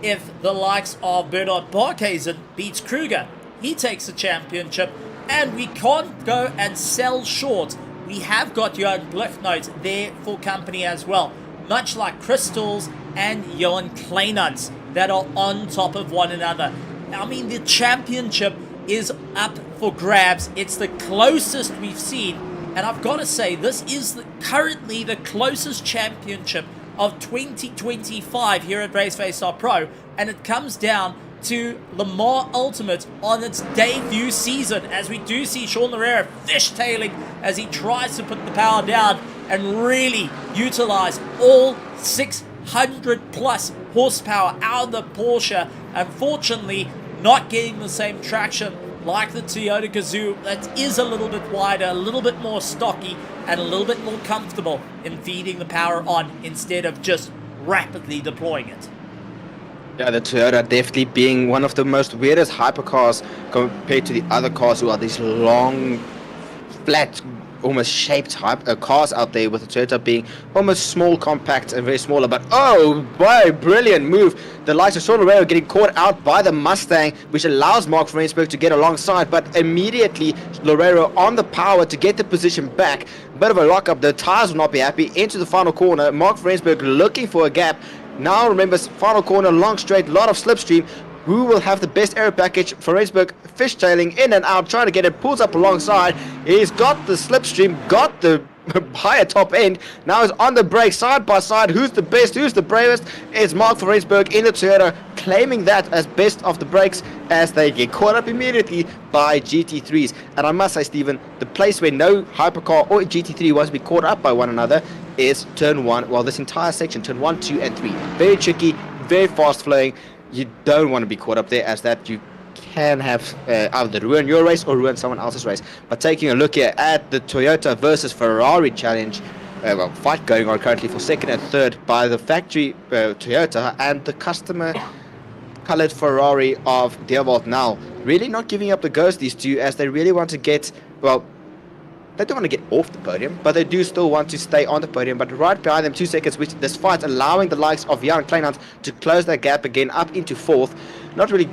If the likes of Bernard Barkhuizen beats Kruger, he takes the championship, and we can't go and sell short. We have got Johan Blichnout there for company as well, much like Crystals and Johan Kleinans that are on top of one another. I mean, the championship is up for grabs. It's the closest we've seen. And I've got to say, this is currently the closest championship of 2025 here at Raceface.Pro. And it comes down to Le Mans Ultimate on its debut season, as we do see Sean Loureiro fishtailing as he tries to put the power down. and really utilize all 600 plus horsepower out of the Porsche. Unfortunately, not getting the same traction like the Toyota Gazoo. That is a little bit wider, a little bit more stocky, and a little bit more comfortable in feeding the power on instead of just rapidly deploying it. Yeah, the Toyota definitely being one of the most weirdest hypercars compared to the other cars who are these long, flat, almost shaped cars out there, with the Toyota being almost small, compact, and very smaller. But oh boy, brilliant move. The likes of Sean Loreiro getting caught out by the Mustang, which allows Mark van Rensburg to get alongside, but immediately Loreiro on the power to get the position back. Bit of a lockup, the tires will not be happy. Into the final corner, Mark van Rensburg looking for a gap. Now remember, final corner, long straight, lot of slipstream. Who will have the best aero package? Van Rensburg fishtailing in and out, trying to get it, pulls up alongside. He's got the slipstream, got the higher top end. Now he's on the brake, side by side. Who's the best? Who's the bravest? It's Mark van Rensburg in the Toyota, claiming that as best of the brakes, as they get caught up immediately by GT3s. And I must say, Stephen, the place where no hypercar or GT3 wants to be caught up by one another is turn 1. Well, this entire section, turn 1, 2, and 3. Very tricky, very fast flowing. You don't want to be caught up there, as that you can have either ruin your race or ruin someone else's race. But taking a look here at the Toyota versus Ferrari challenge, fight going on currently for second and third by the factory Toyota and the customer colored Ferrari of Deerwald. Now really not giving up the ghost, these two, as they really want to get, well, they don't want to get off the podium, but they do still want to stay on the podium. But right behind them, 2 seconds, which this fight allowing the likes of Jan Kleinhans to close that gap again up into fourth. Not really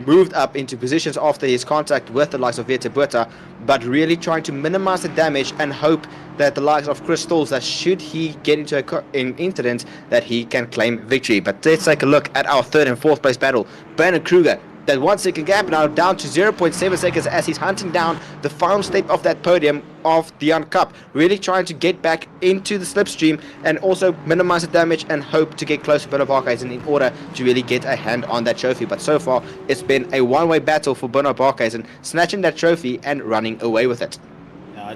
moved up into positions after his contact with the likes of Vete Buerta, but really trying to minimize the damage and hope that the likes of Chris Stalls, that should he get into an incident, that he can claim victory. But let's take a look at our third and fourth place battle. Brandon Kruger, that 1 second gap now down to 0.7 seconds as he's hunting down the final step of that podium of the Jan Cup, really trying to get back into the slipstream and also minimize the damage and hope to get close to Bernard Barkhuizen in order to really get a hand on that trophy. But so far it's been a one-way battle for Bernard Barkhuizen, snatching that trophy and running away with it.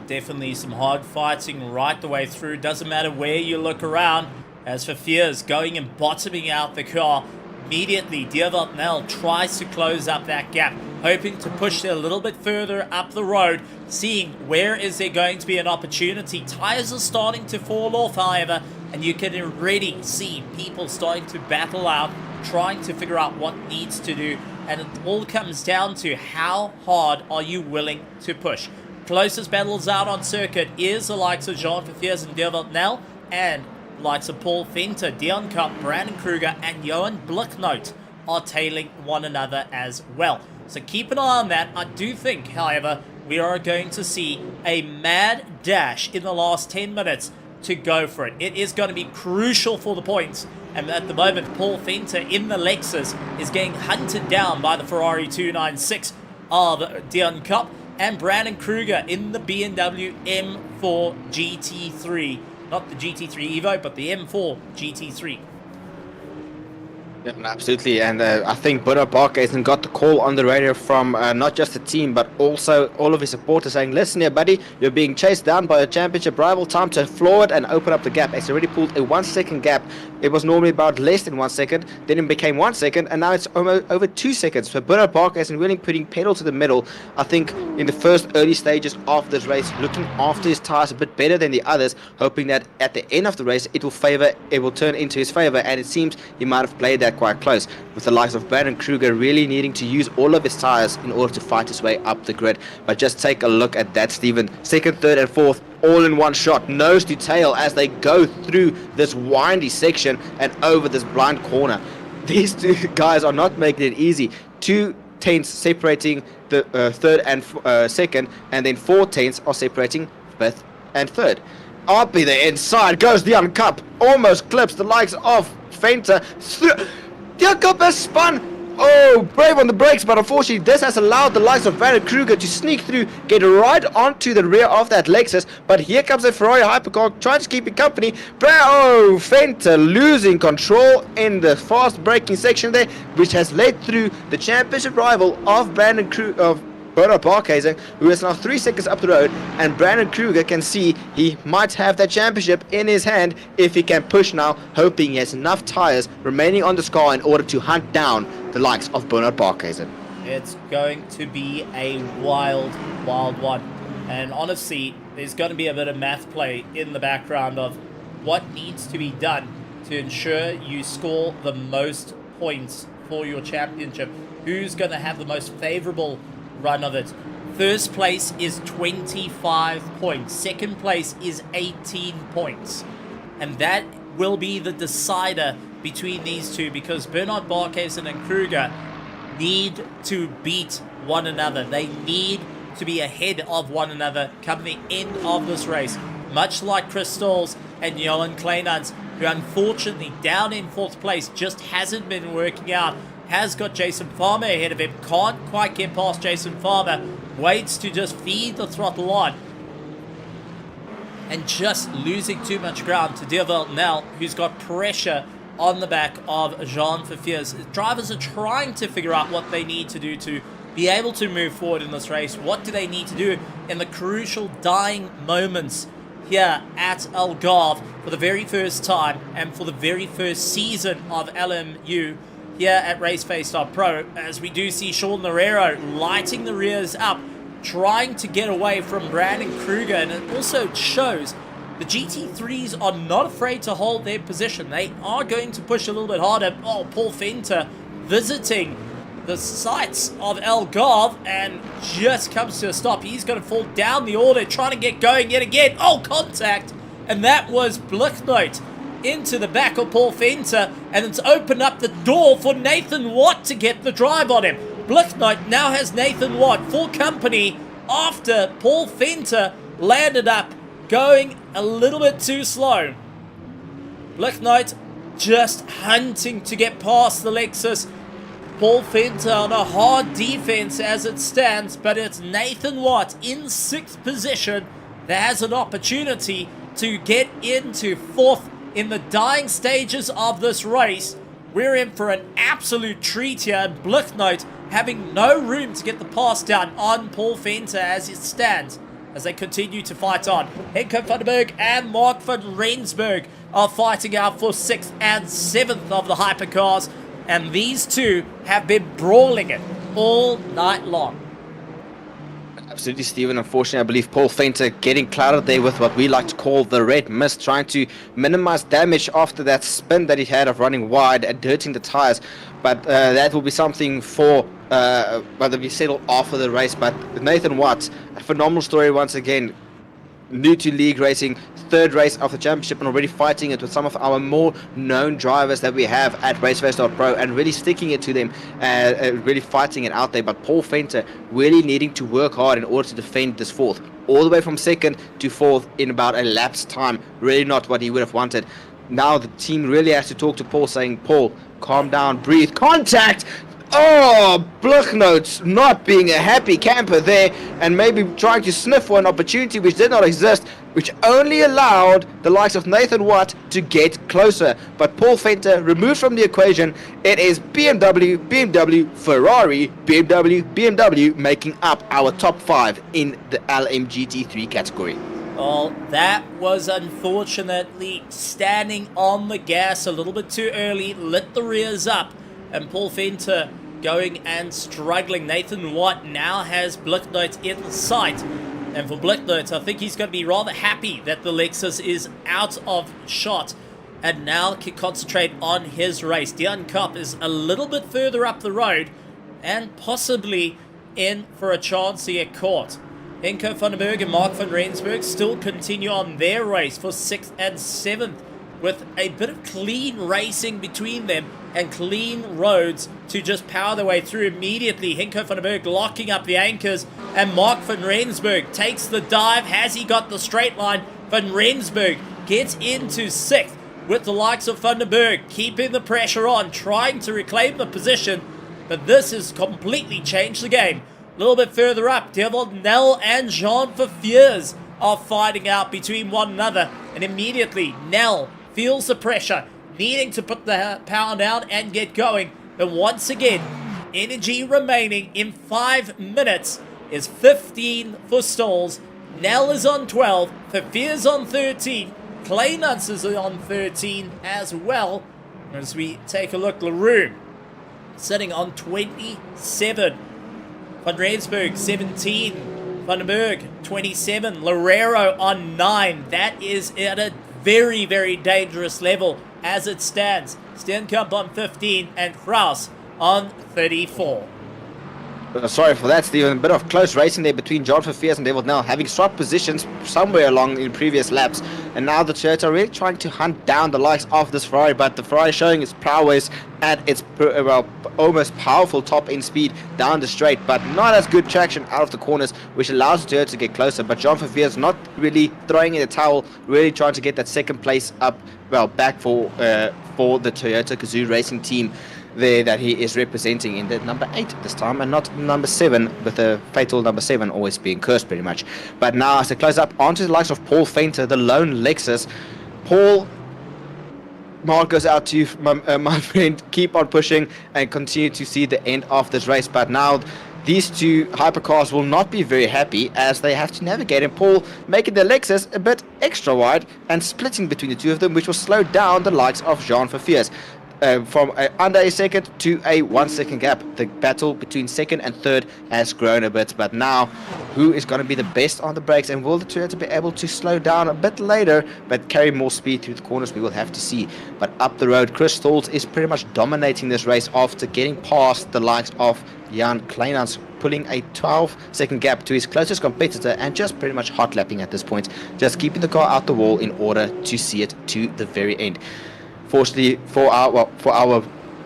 Definitely some hard fighting right the way through. Doesn't matter where you look around. As for Fears going and bottoming out the car, immediately Deerwald Nel tries to close up that gap, hoping to push it a little bit further up the road, seeing where is there going to be an opportunity. Tires are starting to fall off, however, and you can already see people starting to battle out, trying to figure out what needs to do, and it all comes down to how hard are you willing to push. Closest battles out on circuit is the likes of Jean Verveers and Deerwald Nel, and likes of Paul Venter, Dion Cup, Brandon Kruger, and Johan Blicknote are tailing one another as well. So keep an eye on that. I do think, however, we are going to see a mad dash in the last 10 minutes to go for it. It is going to be crucial for the points. And at the moment, Paul Venter in the Lexus is getting hunted down by the Ferrari 296 of Dion Cup, and Brandon Kruger in the BMW M4 GT3. Not the GT3 Evo, but the M4 GT3. Yeah, absolutely, and I think Bernard Barkhuizen got the call on the radio from not just the team, but also all of his supporters saying, listen here, buddy, you're being chased down by a championship rival, time to floor it and open up the gap. It's already pulled a 1 second gap. It was normally about less than 1 second, then it became 1 second, and now it's almost over 2 seconds. So Bernard Barkhuizen really putting pedal to the metal, I think, in the first early stages of this race, looking after his tires a bit better than the others, hoping that at the end of the race it will turn into his favor, and it seems he might have played that quite close, with the likes of Brandon Kruger really needing to use all of his tires in order to fight his way up the grid. But just take a look at that, Stephen. Second, third, and fourth all in one shot, nose to tail, as they go through this windy section and over this blind corner. These two guys are not making it easy. 2 tenths separating the third and second, and then 4 tenths are separating fifth and third. Up the inside goes the Cup, almost clips the likes of Venter. The Cup has spun. Oh, brave on the brakes, but unfortunately this has allowed the likes of Brandon Kruger to sneak through, get right onto the rear of that Lexus. But here comes a Ferrari Hypercar trying to keep it company. Oh, Venter losing control in the fast braking section there, which has led through the championship rival of Bernard Barkhuizen, who is now 3 seconds up the road, and Brandon Kruger can see he might have that championship in his hand if he can push now, hoping he has enough tires remaining on the car in order to hunt down the likes of Bernard Barkhuizen. It's going to be a wild, wild one. And honestly, there's going to be a bit of math play in the background of what needs to be done to ensure you score the most points for your championship. Who's going to have the most favorable run of it? First place is 25 points. Second place is 18 points. And that will be the decider between these two, because Bernard Barkhuizen and Kruger need to beat one another. They need to be ahead of one another come the end of this race. Much like Chris Stalls and Johan Kleinans, who unfortunately down in 4th place just hasn't been working out. Has got Jason Farmer ahead of him. Can't quite get past Jason Farmer. Waits to just feed the throttle on. And just losing too much ground to Dierveld Nel, who's got pressure on the back of Jean Verviers. Drivers are trying to figure out what they need to do to be able to move forward in this race. What do they need to do in the crucial dying moments here at Algarve for the very first time and for the very first season of LMU here at Raceface.Pro, as we do see Sean Herrero lighting the rears up, trying to get away from Brandon Kruger. And it also shows the GT3s are not afraid to hold their position. They are going to push a little bit harder. Oh, Paul Venter visiting the sights of Algarve and just comes to a stop. He's going to fall down the order, trying to get going yet again. Oh, contact! And that was Blicknote into the back of Paul Venter, and it's opened up the door for Nathan Watt to get the drive on him. Blicknote now has Nathan Watt for company after Paul Venter landed up, going a little bit too slow. Blicknote just hunting to get past the Lexus. Paul Venter on a hard defense as it stands, but it's Nathan Watt in 6th position that has an opportunity to get into 4th in the dying stages of this race. We're in for an absolute treat here, and Blicknote having no room to get the pass down on Paul Venter as it stands, as they continue to fight on. Henko van den Berg and Mark van Rensburg are fighting out for 6th and 7th of the Hypercars, and these two have been brawling it all night long. Absolutely, Stephen. Unfortunately, I believe Paul Venter getting clouded there with what we like to call the red mist, trying to minimize damage after that spin that he had of running wide and dirting the tires. But that will be something for whether we settle after the race. But Nathan Watt, a phenomenal story once again. New to league racing, 3rd race of the championship, and already fighting it with some of our more known drivers that we have at Raceface.Pro, and really sticking it to them, really fighting it out there. But Paul Venter really needing to work hard in order to defend this 4th, all the way from 2nd to 4th in about a lap's time. Really not what he would have wanted. Now the team really has to talk to Paul, saying, Paul, calm down, breathe, contact. Oh, Blicknote not being a happy camper there, and maybe trying to sniff for an opportunity which did not exist, which only allowed the likes of Nathan Watt to get closer. But Paul Venter removed from the equation. It is BMW, Ferrari, BMW making up our top 5 in the LMGT3 category. Well, that was unfortunately standing on the gas a little bit too early, lit the rears up, and Paul Venter going and struggling. Nathan Watt now has Blicknote in sight, and for Blicknote, I think he's going to be rather happy that the Lexus is out of shot and now can concentrate on his race. Dion Kopp is a little bit further up the road and possibly in for a chance to get caught. Henko van den Berg and Mark van Rensburg still continue on their race for 6th and 7th, with a bit of clean racing between them and clean roads to just power their way through immediately. Henko van den Berg locking up the anchors, and Mark van Rensburg takes the dive. Has he got the straight line? Van Rensburg gets into 6th with the likes of van den Berg keeping the pressure on, trying to reclaim the position, but this has completely changed the game. A little bit further up, Dierveld Nel and Jean Verviers are fighting out between one another, and immediately Nel feels the pressure, needing to put the power down and get going. But once again, energy remaining in 5 minutes is 15 for Stalls. Nell is on 12. Fafir's on 13. Kleinans is on 13 as well. As we take a look, Leroux sitting on 27. Van Rensburg 17. Van den Berg 27. Loureiro on 9. That is at a very, very dangerous level as it stands. Steenkamp on 15 and Kraus on 34. Sorry for that, Stephen. A bit of close racing there between John Verveers and Devil Nell, having swapped positions somewhere along in previous laps. And now the Toyota are really trying to hunt down the likes of this Ferrari, but the Ferrari showing its prowess at its almost powerful top-end speed down the straight, but not as good traction out of the corners, which allows the Toyota to get closer. But John Verveers not really throwing in the towel, really trying to get that second place up, back for the Toyota Gazoo Racing team there that he is representing in the number 8 this time, and not number 7, with the fatal number 7 always being cursed pretty much. But now as they close up onto the likes of Paul Fenter, the lone Lexus, Paul, mark goes out to you, my friend. Keep on pushing and continue to see the end of this race. But now these two hypercars will not be very happy as they have to navigate, and Paul making the Lexus a bit extra wide and splitting between the two of them, which will slow down the likes of Jean Verveers. From under a second to a 1 second gap. The battle between second and third has grown a bit, but now who is going to be the best on the brakes, and will the Toyota be able to slow down a bit later but carry more speed through the corners? We will have to see. But up the road, Chris Stalls is pretty much dominating this race after getting past the likes of Jan Kleinans, pulling a 12-second gap to his closest competitor and just pretty much hot lapping at this point, just keeping the car out the wall in order to see it to the very end. Fortunately for our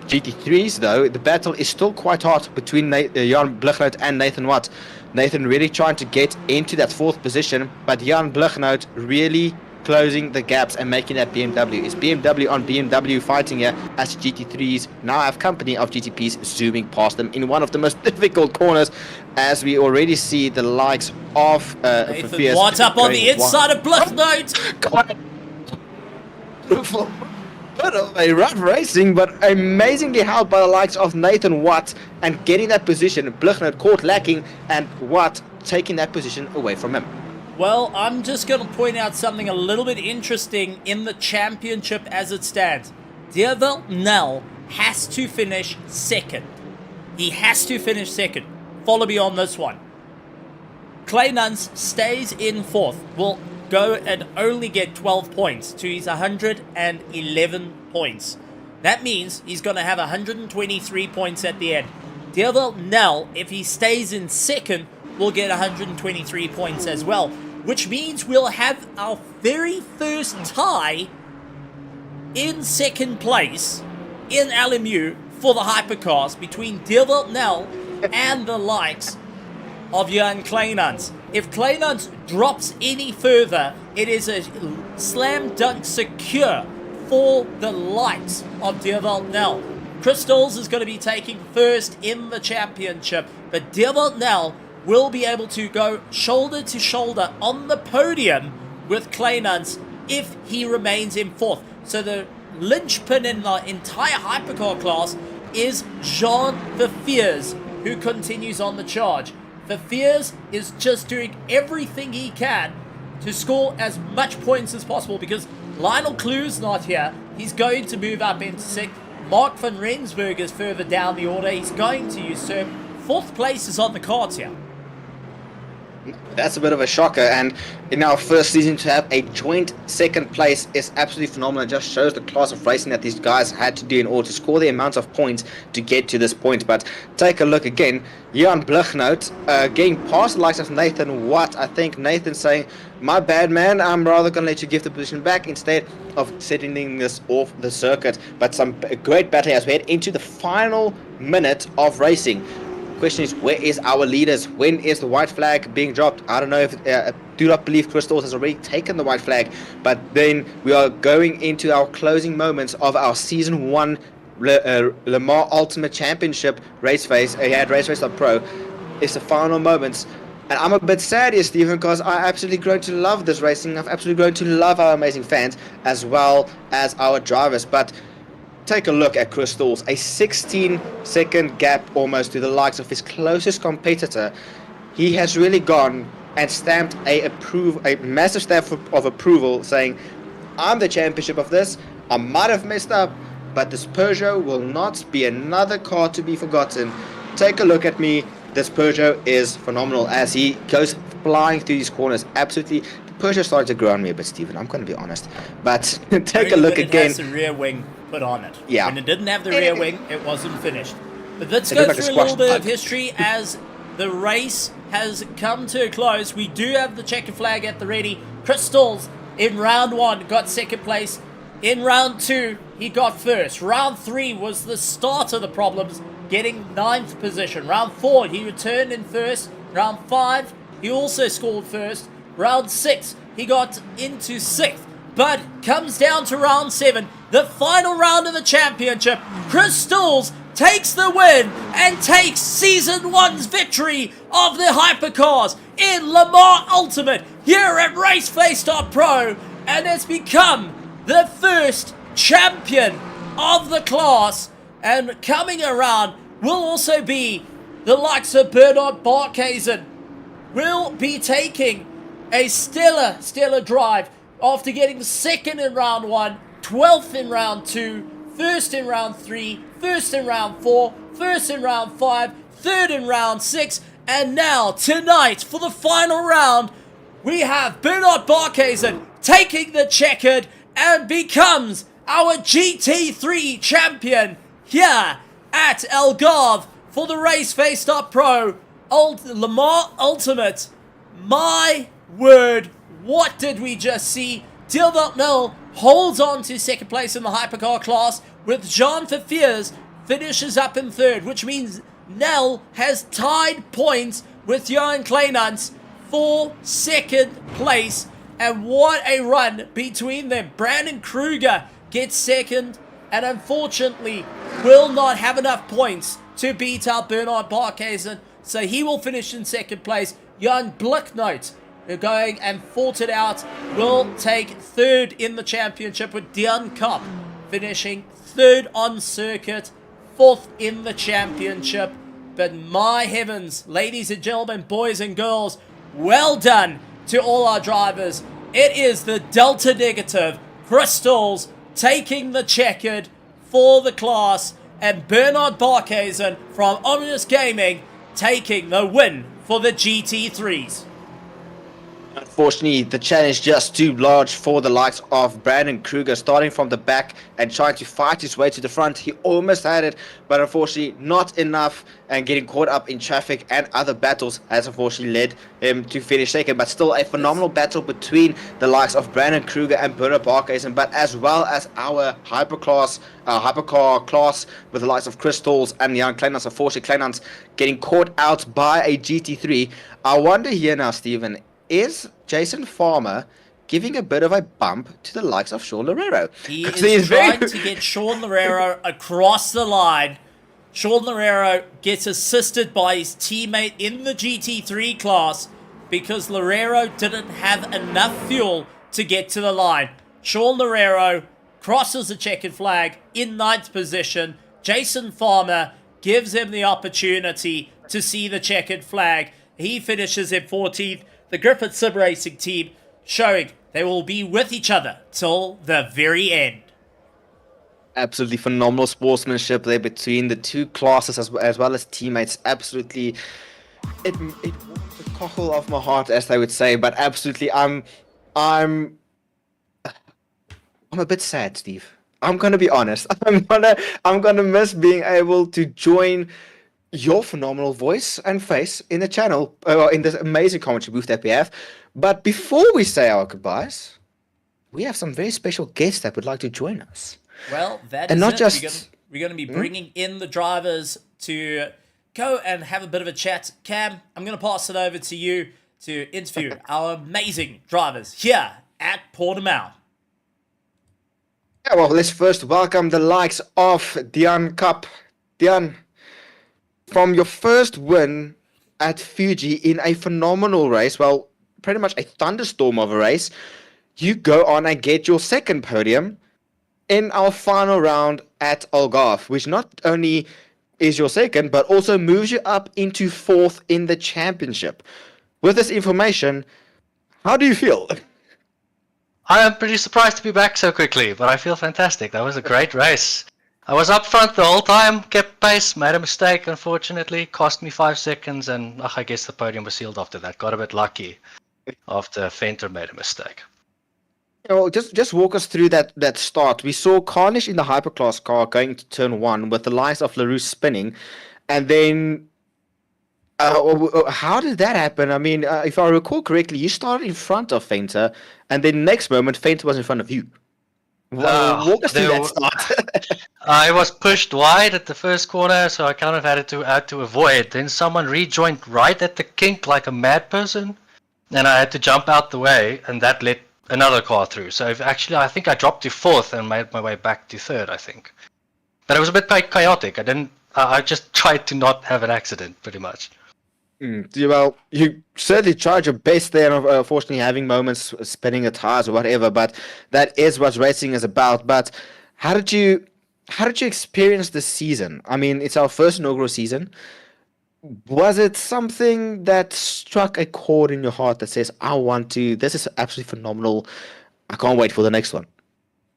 GT3s though, the battle is still quite hot between Jan Blignout and Nathan Watt. Nathan really trying to get into that 4th position, but Jan Blignout really closing the gaps and making that BMW. It's BMW on BMW fighting here as GT3s now have company of GTPs zooming past them in one of the most difficult corners, as we already see the likes of Nathan Watt up on the inside of Blignout. Beautiful. Bit of a rough racing, but amazingly held by the likes of Nathan Watt and getting that position. Blignout caught lacking, and Watt taking that position away from him. Well, I'm just going to point out something a little bit interesting in the championship as it stands. Devil Nell has to finish second. He has to finish second. Follow me on this one. Kleinans stays in 4th. Will go and only get 12 points to his 111 points. That means he's going to have 123 points at the end. Devil Nell, if he stays in 2nd, will get 123 points as well, which means we'll have our very first tie in 2nd place in LMU for the hypercars between Devil Nell and the likes of Jan Kleinans. If Kleinans drops any further, it is a slam dunk secure for the likes of Devil Nell. Chris Stalls is going to be taking 1st in the championship, but Devil Nell will be able to go shoulder to shoulder on the podium with Kleinans if he remains in 4th. So the linchpin in the entire hypercar class is Jean Verveers, who continues on the charge. Verveers is just doing everything he can to score as much points as possible, because Lionel Clue's not here. He's going to move up into 6th. Mark van Rensburg is further down the order. He's going to usurp. 4th place is on the cards here. That's a bit of a shocker, and in our first season to have a joint 2nd place is absolutely phenomenal. It just shows the class of racing that these guys had to do in order to score the amount of points to get to this point. But take a look again, Jan Blignout getting past the likes of Nathan Watt. I think Nathan saying, my bad man, I'm rather going to let you give the position back instead of setting this off the circuit. But some great battle as we head into the final minute of racing. Question is, where is our leaders? When is the white flag being dropped? I don't know if do not believe Chris Stalls has already taken the white flag, but then we are going into our closing moments of our season 1 Le Mans Ultimate Championship Raceface at Raceface.Pro. It's the final moments, and I'm a bit sad here, Stephen, because I absolutely grown to love this racing. I've absolutely grown to love our amazing fans as well as our drivers. But take a look at Chris Stalls, a 16-second gap almost to the likes of his closest competitor. he has really gone and stamped a massive stamp of approval, saying, I'm the championship of this. I might have messed up, but this Peugeot will not be another car to be forgotten. Take a look at me. This Peugeot is phenomenal as he goes flying through these corners. Absolutely. The Peugeot started to grow on me a bit, Stephen. I'm going to be honest. But take a look again. It has the rear wing put on it. Yeah. When it didn't have the rear wing, it wasn't finished. But let's It go looked like through a a little squash bit of bug. history as the race has come to a close. We do have the checkered flag at the ready. Crystals in round 1 got second place. In round 2, he got first. Round 3 was the start of the problems, getting 9th position. Round 4, he returned in first. Round 5, he also scored first. Round 6, he got into 6th. But comes down to round 7, the final round of the championship. Crystals takes the win and takes Season 1's victory of the Hypercars in Le Mans Ultimate here at Raceface.Pro, and has become the first champion of the class. And coming around will also be the likes of Bernard Barkhuizen. Will be taking a stellar drive after getting second in round 1, 12th in round 2, first in round 3, first in round 4, first in round 5, third in round 6, and now tonight for the final round we have Bernard Barkhuizen taking the checkered and becomes our GT3 champion here at Algarve for the Raceface.Pro Le Mans Ultimate. My word, what did we just see? Dilbert Nell holds on to second place in the hypercar class, with Jean Verfiers finishes up in third, which means Nell has tied points with Johan Kleinans for second place. And what a run between them. Brandon Kruger gets second and unfortunately will not have enough points to beat out Bernard Barkhuizen, so he will finish in second place. Jan Blicknote, going and fought it out, will take third in the championship, with Dion Kopp finishing third on circuit, fourth in the championship. But my heavens, ladies and gentlemen, boys and girls, well done to all our drivers. It is the Delta Negative Crystals taking the checkered for the class, and Bernard Barkhuizen from Omnis Gaming taking the win for the GT3s. Unfortunately, the challenge just too large for the likes of Brandon Kruger, starting from the back and trying to fight his way to the front. He almost had it, but unfortunately not enough, and getting caught up in traffic and other battles has unfortunately led him to finish second. But still a phenomenal battle between the likes of Brandon Kruger and Bernard Barkhuizen, but as well as our hypercar class with the likes of Crystals and Jan Kleinans. Unfortunately, Kleinans getting caught out by a GT3. I wonder here now, Stephen, is Jason Farmer giving a bit of a bump to the likes of Sean Loureiro? He is trying to get Sean Loureiro across the line. Sean Loureiro gets assisted by his teammate in the GT3 class because Loureiro didn't have enough fuel to get to the line. Sean Loureiro crosses the checkered flag in 9th position. Jason Farmer gives him the opportunity to see the checkered flag. He finishes in 14th. The Griffith Sim Racing team showing they will be with each other till the very end. Absolutely phenomenal sportsmanship there between the two classes as well as teammates. Absolutely, it warms the cockle of my heart, as they would say. But absolutely, I'm a bit sad, Steve. I'm gonna be honest. I'm gonna miss being able to join your phenomenal voice and face in the channel, in this amazing commentary booth that we have. But before we say our goodbyes, we have some very special guests that would like to join us. Well, that and is not it. Just we're going to be bringing in the drivers to go and have a bit of a chat. Cam, I'm going to pass it over to you to interview our amazing drivers here at Portimao. Yeah, well, let's first welcome the likes of Dion Kopp. Dion, from your first win at Fuji in a phenomenal race, well, pretty much a thunderstorm of a race, you go on and get your second podium in our final round at Algarve, which not only is your second, but also moves you up into 4th in the championship. With this information, how do you feel? I'm pretty surprised to be back so quickly, but I feel fantastic. That was a great race. I was up front the whole time, kept pace, made a mistake, unfortunately, cost me 5 seconds, and I guess the podium was sealed after that. Got a bit lucky after Fenter made a mistake. Well, just walk us through that start. We saw Carnage in the hyperclass car going to turn 1 with the lights of LaRue spinning, and then how did that happen? I mean, if I recall correctly, you started in front of Fenter, and then next moment Fenter was in front of you. Walk us through that start. I was pushed wide at the first corner, so I kind of had to avoid. Then someone rejoined right at the kink like a mad person, and I had to jump out the way, and that let another car through. So I think I dropped to 4th and made my way back to 3rd, I think. But it was a bit chaotic. I just tried to not have an accident, pretty much. Well, you certainly tried your best there, unfortunately having moments spinning the tires or whatever, but that is what racing is about. But how did you experience this season? I mean, it's our first inaugural season. Was it something that struck a chord in your heart that says, this is absolutely phenomenal, I can't wait for the next one?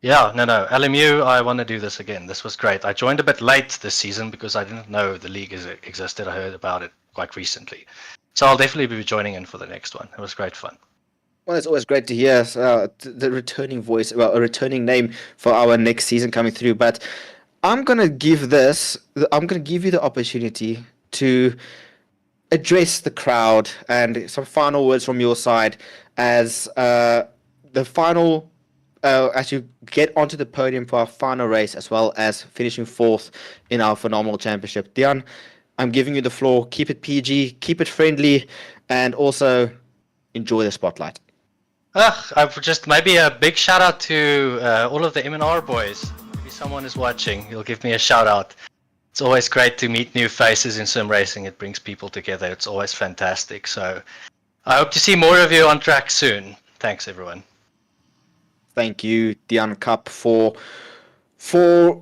Yeah, no. LMU, I want to do this again. This was great. I joined a bit late this season because I didn't know the league existed. I heard about it quite recently. So I'll definitely be joining in for the next one. It was great fun. Well, it's always great to hear the returning voice, a returning name for our next season coming through. But I'm going to give you the opportunity to address the crowd and some final words from your side as as you get onto the podium for our final race, as well as finishing 4th in our phenomenal championship. Dion, I'm giving you the floor. Keep it PG, keep it friendly, and also enjoy the spotlight. Maybe a big shout out to all of the M&R boys. Maybe someone is watching. You'll give me a shout out. It's always great to meet new faces in sim racing. It brings people together. It's always fantastic. So I hope to see more of you on track soon. Thanks, everyone. Thank you, Dion Cup, for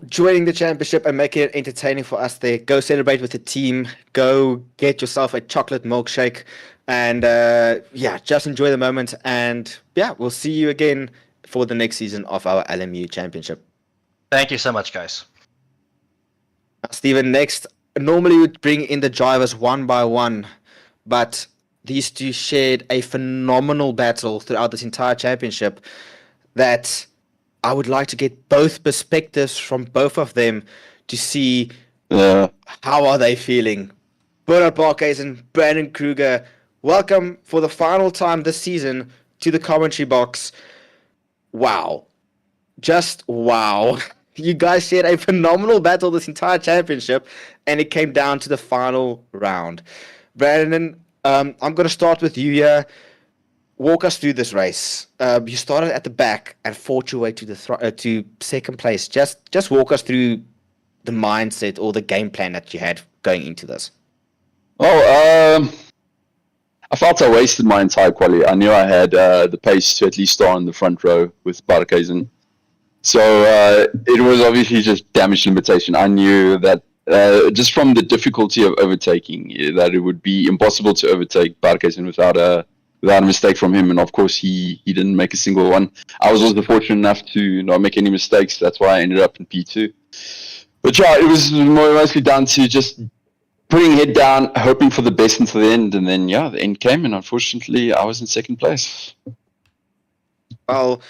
joining the championship and making it entertaining for us there. Go celebrate with the team. Go get yourself a chocolate milkshake. And just enjoy the moment. And we'll see you again for the next season of our LMU championship. Thank you so much, guys. Stephen, next, normally we'd bring in the drivers one by one, but these two shared a phenomenal battle throughout this entire championship that I would like to get both perspectives from both of them to see how are they feeling. Bernard Barkhuizen and Brandon Kruger, welcome for the final time this season to the commentary box. Wow. Just wow. You guys shared a phenomenal battle this entire championship, and it came down to the final round. Brandon, I'm going to start with you here. Walk us through this race. You started at the back and fought your way to to second place. Just walk us through the mindset or the game plan that you had going into this. I felt I wasted my entire quali. I knew I had the pace to at least start in the front row with Barkhuizen. So it was obviously just damage limitation. I knew that just from the difficulty of overtaking, that it would be impossible to overtake Barkhuizen without a mistake from him. And of course, he didn't make a single one. I was also fortunate enough to not make any mistakes. That's why I ended up in P2. But yeah, it was mostly down to just putting head down, hoping for the best until the end. And then, the end came. And unfortunately, I was in second place. Well,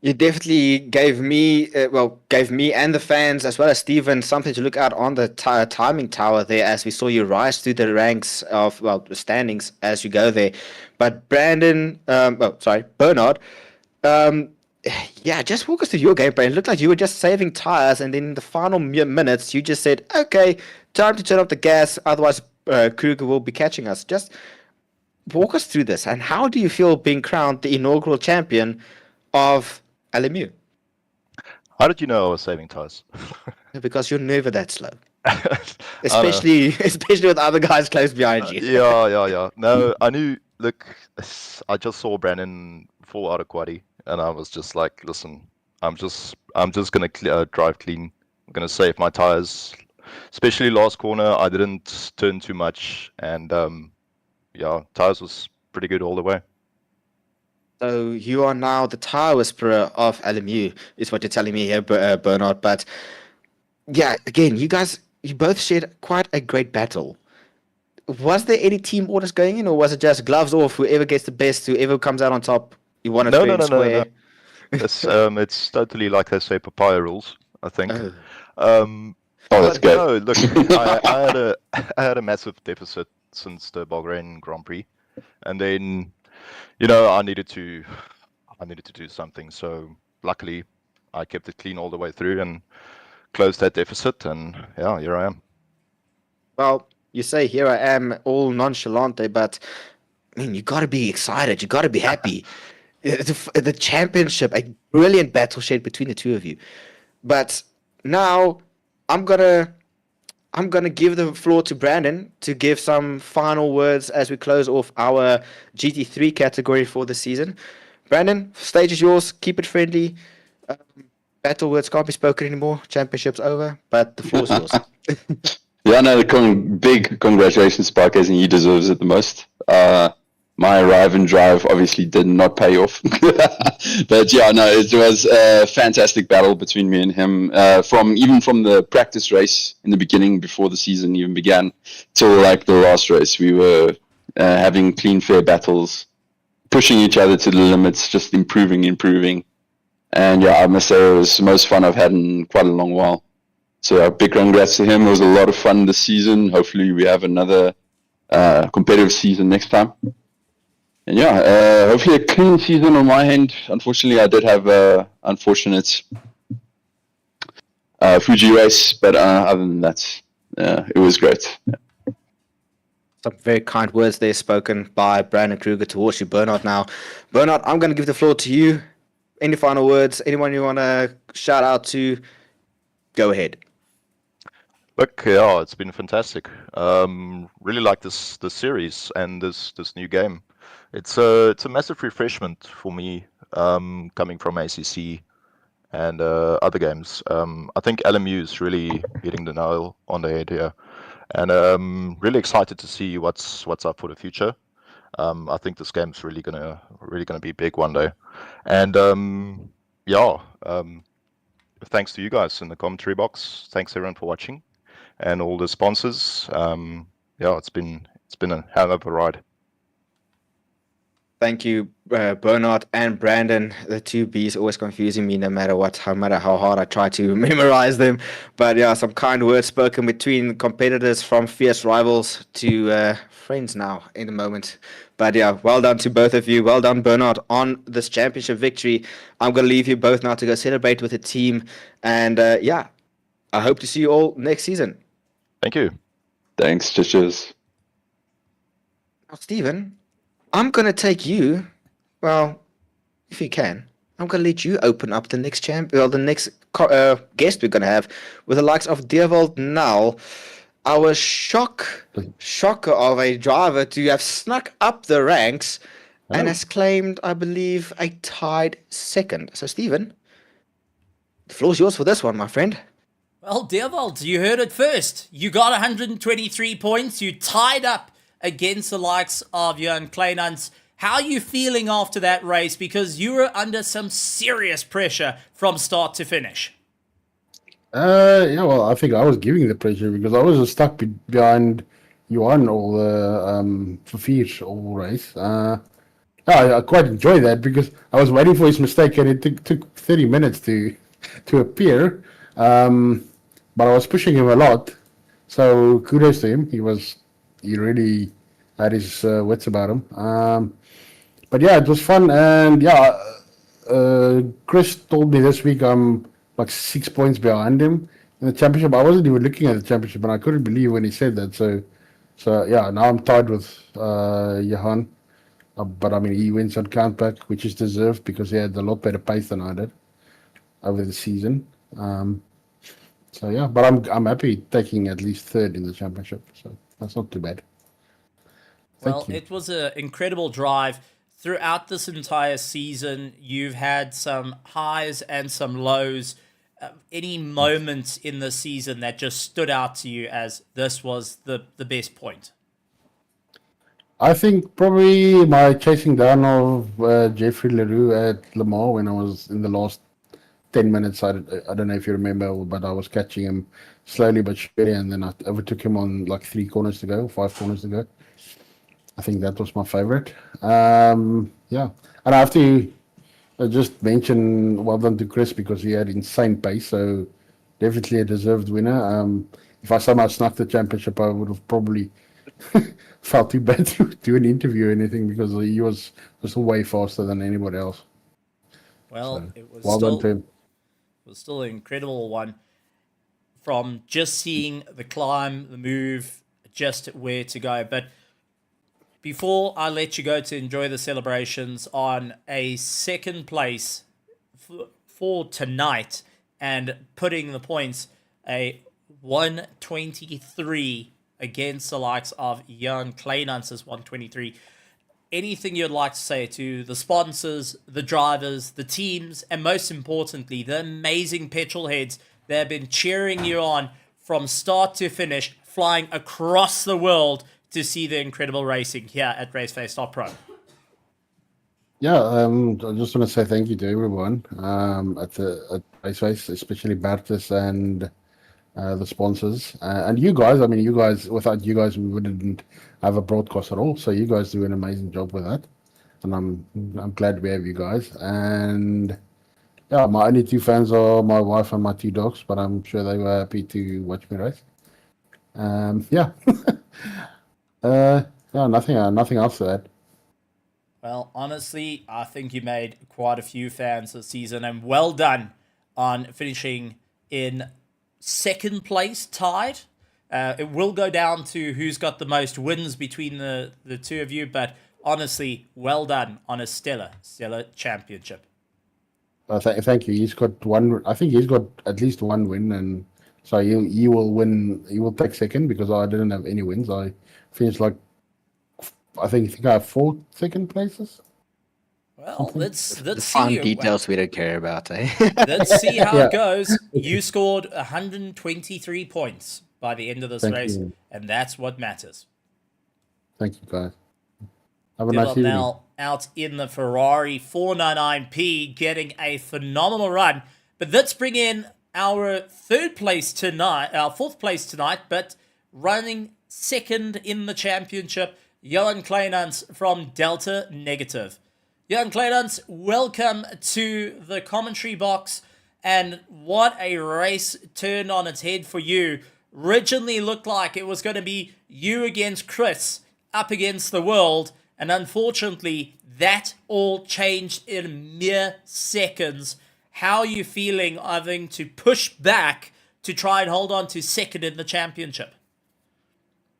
you definitely gave me and the fans, as well as Steven, something to look at on the timing tower there, as we saw you rise through the ranks of, the standings as you go there. But Bernard, just walk us through your gameplay. It looked like you were just saving tires, and then in the final minutes, you just said, okay, time to turn off the gas, otherwise Kruger will be catching us. Just walk us through this, and how do you feel being crowned the inaugural champion of LMU? How did you know I was saving tires? Because you're never that slow. Especially with other guys close behind you. Yeah. No, I knew. Look, I just saw Brandon fall out of quaddy, and I was just like, listen, I'm just gonna drive clean. I'm gonna save my tires. especially last corner, I didn't turn too much, and yeah, tires was pretty good all the way. So you are now the tire whisperer of LMU, is what you're telling me here, Bernard. But yeah, again, you both shared quite a great battle. Was there any team orders going in, or was it just gloves off? Whoever gets the best, whoever comes out on top, you want it No, fair no, and no, no, no. square. It's totally like they say papaya rules, I think. Oh. Oh, that's But good. no, look, I had a I had a massive deficit since the Bulgarian Grand Prix, and then I needed to do something. So luckily, I kept it clean all the way through and closed that deficit, and yeah, here I am. Well, you say here I am, all nonchalante, but I mean, you got to be excited. You got to be happy. The championship, a brilliant battle shed between the two of you. But now I'm gonna give the floor to Brandon to give some final words as we close off our GT3 category for the season. Brandon, stage is yours. Keep it friendly. Um, Battle words can't be spoken anymore. Championship's over, but the floor's yours. Yeah, no, big congratulations, Sparkers, and he deserves it the most. My arrive and drive obviously did not pay off. But yeah, no, it was a fantastic battle between me and him. Even from the practice race in the beginning, before the season even began, till like the last race, we were having clean, fair battles, pushing each other to the limits, just improving. And yeah, I must say it was the most fun I've had in quite a long while. So big congrats to him. It was a lot of fun this season. Hopefully we have another competitive season next time. And yeah, hopefully a clean season on my end. Unfortunately, I did have a unfortunate Fuji race, but other than that, it was great. Yeah. Some very kind words there spoken by Brandon Kruger towards you, Bernard. Now, Bernard, I'm going to give the floor to you. Any final words? Anyone you want to shout out to? Go ahead. Look, yeah, it's been fantastic. Really like this series and this new game. It's a massive refreshment for me, coming from ACC and other games. I think LMU is really hitting the nail on the head here, and really excited to see what's up for the future. I think this game's really gonna be big one day, and yeah, thanks to you guys in the commentary box. Thanks everyone for watching, and all the sponsors. Yeah, it's been a hell of a ride. Thank you, Bernard and Brandon. The two Bs always confusing me no matter what, no matter how hard I try to memorize them. But yeah, some kind words spoken between competitors from fierce rivals to friends now in the moment. But yeah, well done to both of you. Well done, Bernard, on this championship victory. I'm going to leave you both now to go celebrate with the team. And yeah, I hope to see you all next season. Thank you. Thanks, cheers. Now, Stephen, I'm going to take you, well, if you can, I'm going to let you open up the next the next guest we're going to have with the likes of Deerwald Null, our shocker of a driver to have snuck up the ranks and has claimed, I believe, a tied second. So, Stephen, the floor's yours for this one, my friend. Well, Deerwald, you heard it first. You got 123 points. You tied up against the likes of Jan Kleinans. How are you feeling after that race? Because you were under some serious pressure from start to finish. Yeah, well, I think I was giving the pressure because I was stuck behind Johan all the Verviers all race. I quite enjoyed that because I was waiting for his mistake and it took 30 minutes to appear. But I was pushing him a lot. So kudos to him. He really had his wits about him. But yeah, it was fun. And yeah, Chris told me this week I'm like 6 points behind him in the championship. I wasn't even looking at the championship, and I couldn't believe when he said that. So yeah, now I'm tied with Johan. But I mean, he wins on countback, which is deserved because he had a lot better pace than I did over the season. So yeah, but I'm happy taking at least third in the championship. So that's not too bad. Well, it was an incredible drive. Throughout this entire season, you've had some highs and some lows. Any moments in the season that just stood out to you as this was the best point? I think probably my chasing down of Jeffrey Leroux at Le Mans when I was in the last 10 minutes. I don't know if you remember, but I was catching him slowly but surely, and then I overtook him on like 5 corners to go. I think that was my favorite. Yeah, and I have to just mention well done to Chris because he had insane pace, so definitely a deserved winner. If I somehow snuck the championship, I would have probably felt too bad to do an interview or anything because he was way faster than anybody else. Well, So, it was well done to still him. an incredible one. From just seeing the climb, the move, just where to go. But before I let you go to enjoy the celebrations, on a second place for tonight and putting the points, a 123 against the likes of Jan Kleinantz's 123. Anything you'd like to say to the sponsors, the drivers, the teams, and most importantly, the amazing petrol heads that have been cheering you on from start to finish, flying across the world to see the incredible racing here at Raceface.Pro? Yeah, I just want to say thank you to everyone at Raceface, especially Bertus and the sponsors and you guys. I mean, you guys, without you guys, we wouldn't have a broadcast at all. So you guys do an amazing job with that, and I'm glad we have you guys. And yeah, my only 2 fans are my wife and my 2 dogs, but I'm sure they were happy to watch me race. Yeah, yeah, nothing else to add. Well, honestly, I think you made quite a few fans this season, and well done on finishing in second place, tied. It will go down to who's got the most wins between the two of you, but honestly, well done on a stellar championship. Thank you. He's got one. I think he's got at least 1 win, and so you will win. You will take second because I didn't have any wins. I finished like I think I have 4 second places. Well, let's see. Fun details we don't care about, eh? Let's see how Yeah. it goes. You scored 123 points by the end of this Thank race, you. and that's what matters. Thank you, guys. Have a nice Dylan evening. now out in the Ferrari 499P, getting a phenomenal run. But let's bring in our fourth place tonight, but running second in the championship, Johan Kleinans from Delta Negative. Johan Kleinans, welcome to the commentary box. And what a race turned on its head for you. Originally looked like it was going to be you against Chris, up against the world. And unfortunately, that all changed in mere seconds. How are you feeling having to push back to try and hold on to second in the championship?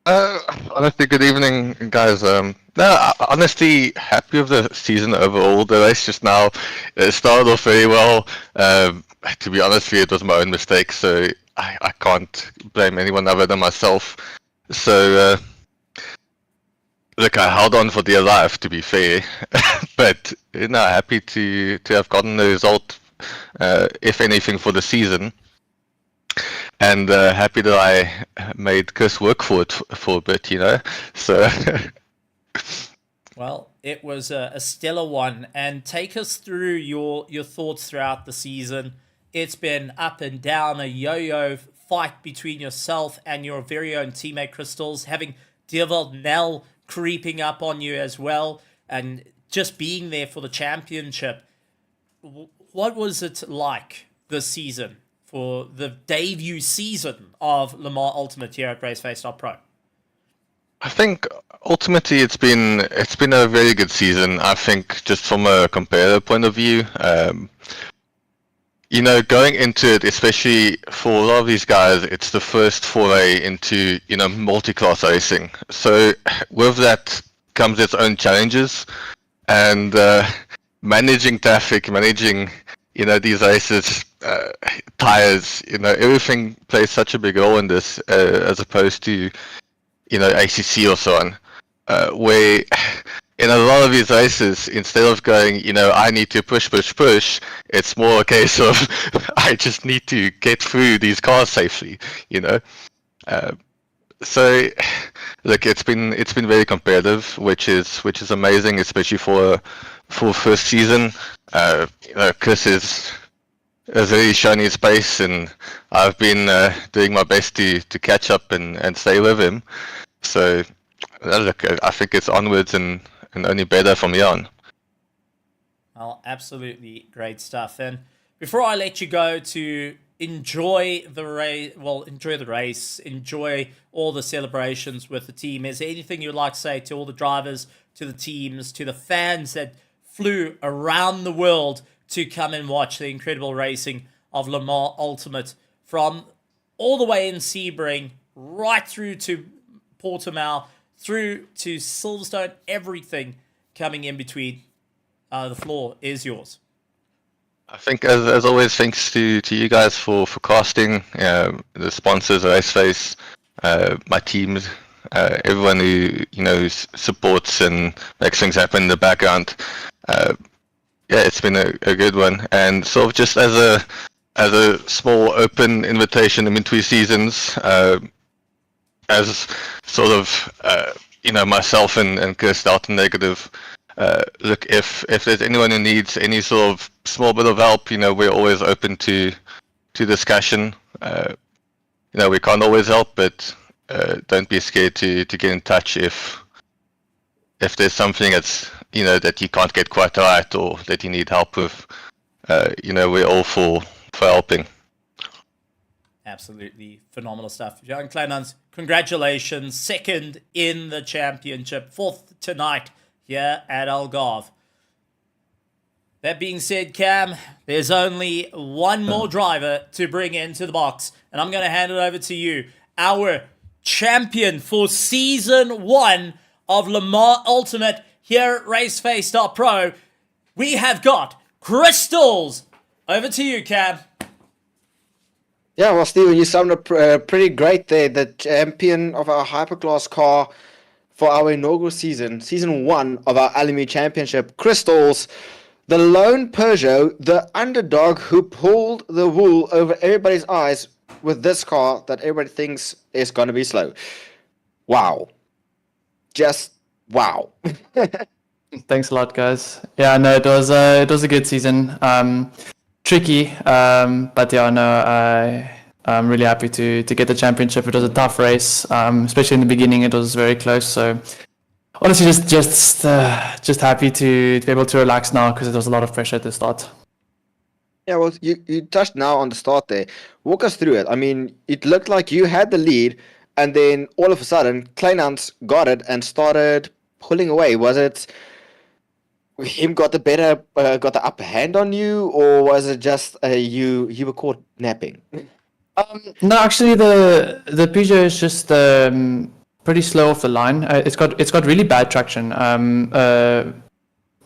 Honestly, good evening, guys. Honestly, happy with the season overall. The race just now started off very well. To be honest with you, it was my own mistake, so I can't blame anyone other than myself. So, look, I held on for dear life, to be fair, but happy to have gotten the result, if anything, for the season. And happy that I made Chris work for it for a bit, so... Well, it was a stellar one, and take us through your thoughts throughout the season. It's been up and down, a yo-yo fight between yourself and your very own teammate Crystals, having Diervald Nell creeping up on you as well, and just being there for the championship. What was it like this season for the debut season of Le Mans Ultimate here at Raceface.Pro? I think ultimately it's been a very good season. I think just from a comparative point of view, going into it, especially for a lot of these guys, it's the first foray into multi-class racing. So with that comes its own challenges, and managing traffic, managing these races, tires, everything plays such a big role in this, as opposed to ACC or so on, where in a lot of these races, instead of going, I need to push, it's more a case of I just need to get through these cars safely, So, look, it's been very competitive, which is amazing, especially for first season. Chris has really shown his pace, and I've been doing my best to catch up and stay with him. So, look, I think it's onwards and only better from here on. Well, absolutely great stuff. And before I let you go to enjoy the race, enjoy all the celebrations with the team, is there anything you'd like to say to all the drivers, to the teams, to the fans that flew around the world to come and watch the incredible racing of Le Mans Ultimate from all the way in Sebring right through to Portimao, through to Silverstone, everything coming in between? The floor is yours. I think, as always, thanks to you guys for casting, the sponsors, Raceface, my teams, everyone who supports and makes things happen in the background. It's been a good one, and sort of just as a small open invitation in between seasons, as sort of myself and Chris Dalton Negative. Look, if there's anyone who needs any sort of small bit of help, we're always open to discussion. We can't always help, but don't be scared to get in touch if there's something that's that you can't get quite right or that you need help with. We're all for helping. Absolutely phenomenal stuff. Jan Kleinans, congratulations. Second in the championship. Fourth tonight here at Algarve. That being said, Cam, there's only one more driver to bring into the box, and I'm going to hand it over to you. Our champion for Season 1 of Le Mans Ultimate here at Raceface.Pro. We have got Crystals. Over to you, Cam. Yeah, well, Steven, you summed up pretty great there. The champion of our hyperclass car for our inaugural season, Season 1 of our LMU Championship, Crystals, the lone Peugeot, the underdog who pulled the wool over everybody's eyes with this car that everybody thinks is going to be slow. Wow. Just wow. Thanks a lot, guys. Yeah, no, it was a good season. Tricky, but yeah, no, I'm really happy to get the championship. It was a tough race, especially in the beginning. It was very close. So honestly, just happy to be able to relax now because there was a lot of pressure at the start. Yeah, well, you touched now on the start there. Walk us through it. I mean, it looked like you had the lead, and then all of a sudden, Kleinans got it and started pulling away. Was it him got the upper hand on you, or was it just you were caught napping? No, actually, the Peugeot is just pretty slow off the line. It's got really bad traction.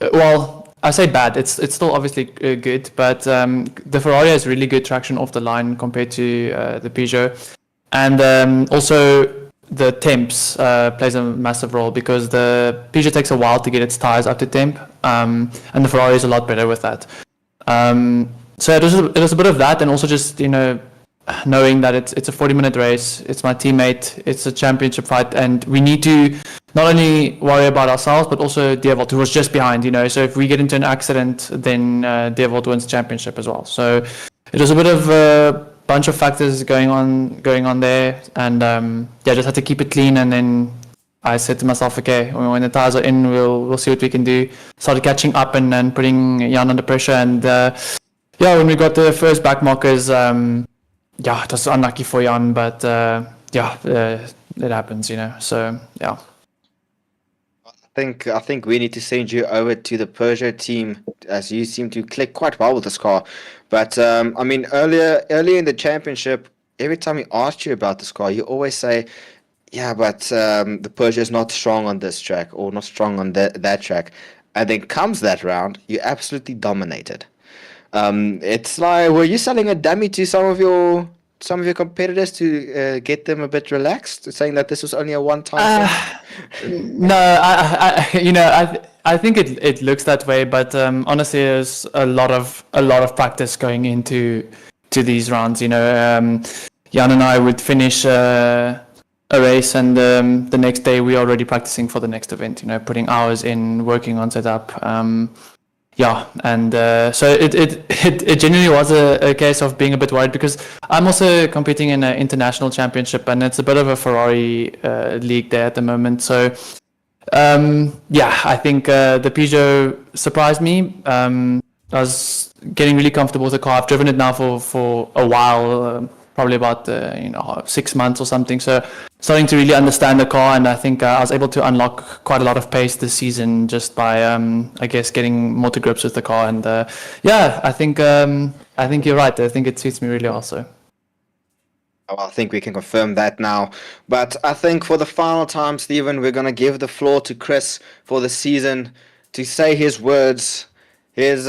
Well, I say bad. It's still obviously good, but the Ferrari has really good traction off the line compared to the Peugeot, and also the temps plays a massive role because the Peugeot takes a while to get its tires up to temp, and the Ferrari is a lot better with that. So it was a bit of that, and also just knowing that it's a 40-minute race, it's my teammate, it's a championship fight, and we need to not only worry about ourselves but also Devold, who was just behind. So if we get into an accident, then Devold wins the championship as well. So it was a bit of a bunch of factors going on there, and just had to keep it clean. And then I said to myself, okay, when the tires are in, we'll see what we can do. Started catching up and putting Jan under pressure, and when we got the first back markers, it was unlucky for Jan, but it happens, So yeah. I think we need to send you over to the Peugeot team, as you seem to click quite well with this car. But I mean, earlier in the championship, every time we asked you about this car, you always say, "Yeah, but the Peugeot is not strong on this track or not strong on that track." And then comes that round, you absolutely dominated. It's like, were you selling a dummy to some of your some of your competitors to get them a bit relaxed, saying that this was only a one-time thing? No, I think it looks that way, but honestly, there's a lot of practice going into these rounds. Jan and I would finish a race, and the next day we're already practicing for the next event. Putting hours in, working on setup. And so it genuinely was a case of being a bit worried, because I'm also competing in an international championship, and it's a bit of a Ferrari league there at the moment. So I think the Peugeot surprised me. I was getting really comfortable with the car. I've driven it now for a while, probably about 6 months or something. So starting to really understand the car, and I think I was able to unlock quite a lot of pace this season just by I guess getting more to grips with the car. And I think you're right. I think it suits me really also. Well, I think we can confirm that now. But I think for the final time, Stephen, we're going to give the floor to Chris for the season to say his words, his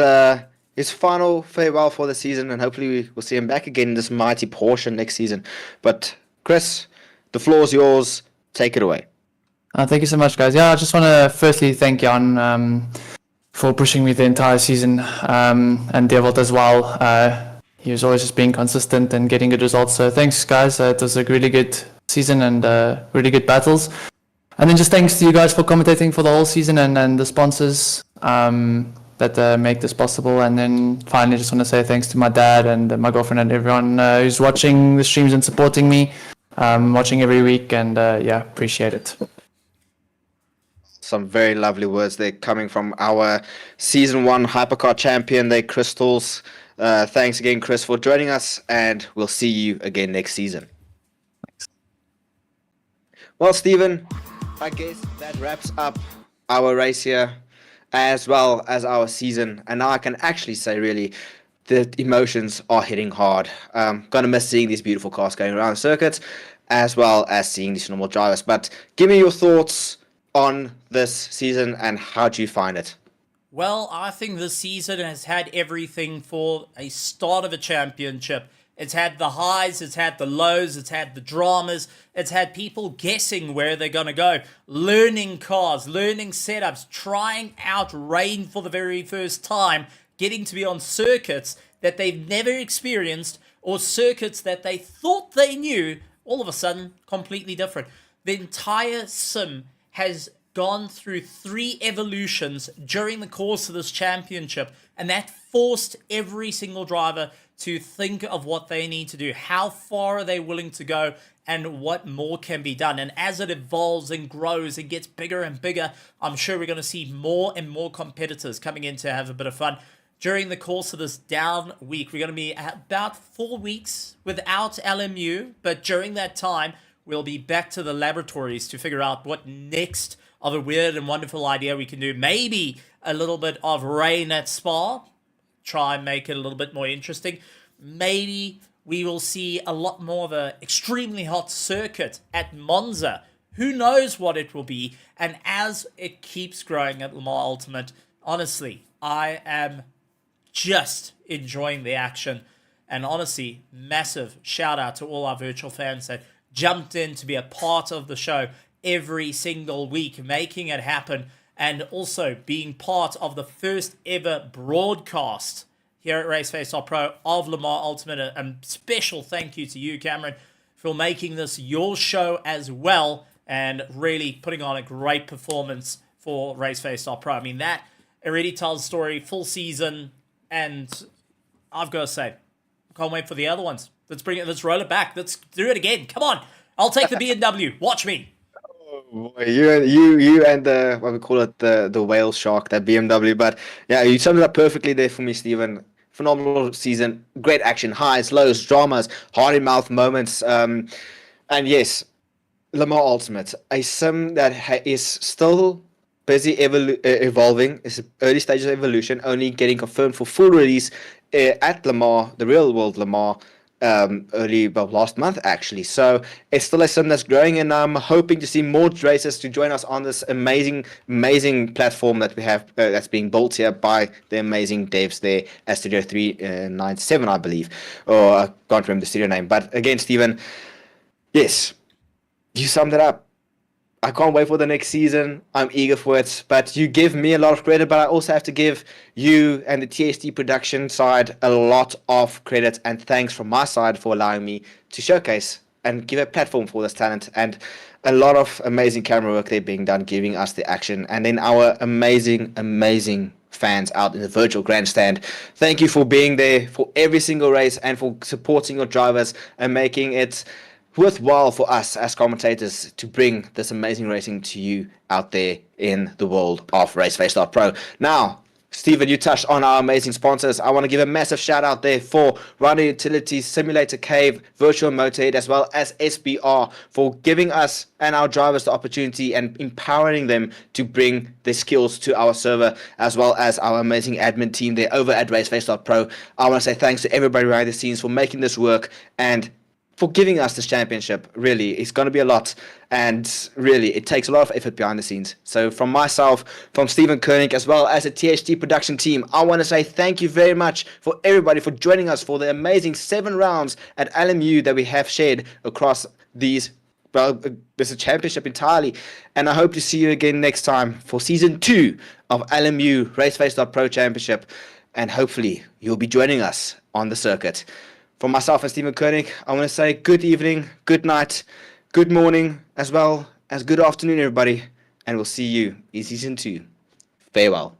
final farewell for the season, and hopefully we'll see him back again in this mighty Porsche next season. But Chris, the floor is yours. Take it away. Thank you so much, guys. I just want to firstly thank Jan for pushing me the entire season, and Devold as well. He was always just being consistent and getting good results. So thanks, guys. It was a really good season and really good battles. And then just thanks to you guys for commentating for the whole season, and the sponsors that make this possible. And then finally, just want to say thanks to my dad and my girlfriend and everyone who's watching the streams and supporting me, watching every week. And appreciate it. Some very lovely words there coming from our Season 1 Hypercar champion there, Crystals. Thanks again, Chris, for joining us, and we'll see you again next season. Thanks. Well, Stephen, I guess that wraps up our race here, as well as our season. And now I can actually say, really, the emotions are hitting hard. Gonna miss seeing these beautiful cars going around the circuit, as well as seeing these normal drivers. But give me your thoughts on this season, and how do you find it? Well, I think this season has had everything for a start of a championship. It's had the highs, it's had the lows, it's had the dramas, it's had people guessing where they're going to go, learning cars, learning setups, trying out rain for the very first time, getting to be on circuits that they've never experienced, or circuits that they thought they knew, all of a sudden, completely different. The entire sim has gone through 3 evolutions during the course of this championship, and that forced every single driver to think of what they need to do, how far are they willing to go, and what more can be done. And as it evolves and grows and gets bigger and bigger, I'm sure we're going to see more and more competitors coming in to have a bit of fun. During the course of this down week, we're going to be about 4 weeks without LMU, but during that time, we'll be back to the laboratories to figure out what next of a weird and wonderful idea we can do. Maybe a little bit of rain at Spa. Try and make it a little bit more interesting. Maybe we will see a lot more of an extremely hot circuit at Monza. Who knows what it will be? And as it keeps growing at Le Mans Ultimate, honestly, I am just enjoying the action. And honestly, massive shout out to all our virtual fans that jumped in to be a part of the show every single week, making it happen, and also being part of the first ever broadcast here at Raceface.Pro of Le Mans Ultimate. A special thank you to you, Cameron, for making this your show as well, and really putting on a great performance for Raceface.Pro. I mean, that already tells the story, full season, and I've got to say, I can't wait for the other ones. Let's bring it, let's roll it back. Let's do it again. Come on. I'll take the BMW. Watch me. Boy, you and the, what we call it, the whale shark, that BMW. But yeah, you summed it up perfectly there for me, Stephen. Phenomenal season, great action, highs, lows, dramas, heart in mouth moments, and yes, Le Mans Ultimate, a sim that is still busy evolving. It's early stages of evolution, only getting confirmed for full release at Le Mans, the real world Le Mans, last month actually. So it's still a sim that's growing, and I'm hoping to see more racers to join us on this amazing platform that we have that's being built here by the amazing devs there at Studio 397, I believe, or I can't remember the studio name. But again, Stephen, yes, you summed it up. I can't wait for the next season. I'm eager for it. But you give me a lot of credit, but I also have to give you and the TST production side a lot of credit and thanks from my side for allowing me to showcase and give a platform for this talent, and a lot of amazing camera work there being done, giving us the action, and then our amazing fans out in the virtual grandstand. Thank you for being there for every single race and for supporting your drivers and making it worthwhile for us as commentators to bring this amazing racing to you out there in the world of Raceface.Pro. Now, Stephen, you touched on our amazing sponsors. I want to give a massive shout out there for Rhino Utility, Simulator Cave, Virtual Motorhead, as well as SBR for giving us and our drivers the opportunity and empowering them to bring their skills to our server, as well as our amazing admin team there over at Raceface.Pro. I want to say thanks to everybody behind the scenes for making this work and for giving us this championship. Really, it's going to be a lot, and really it takes a lot of effort behind the scenes. So from myself, from Stephen Koenig, as well as the THT production team, I want to say thank you very much for everybody for joining us for the amazing 7 rounds at LMU that we have shared across these, well, this is a championship entirely. And I hope to see you again next time for season 2 of LMU Raceface.Pro Championship, and hopefully you'll be joining us on the circuit. For myself and Stephen Koenig, I want to say good evening, good night, good morning, as well as good afternoon, everybody. And we'll see you in season 2. Farewell.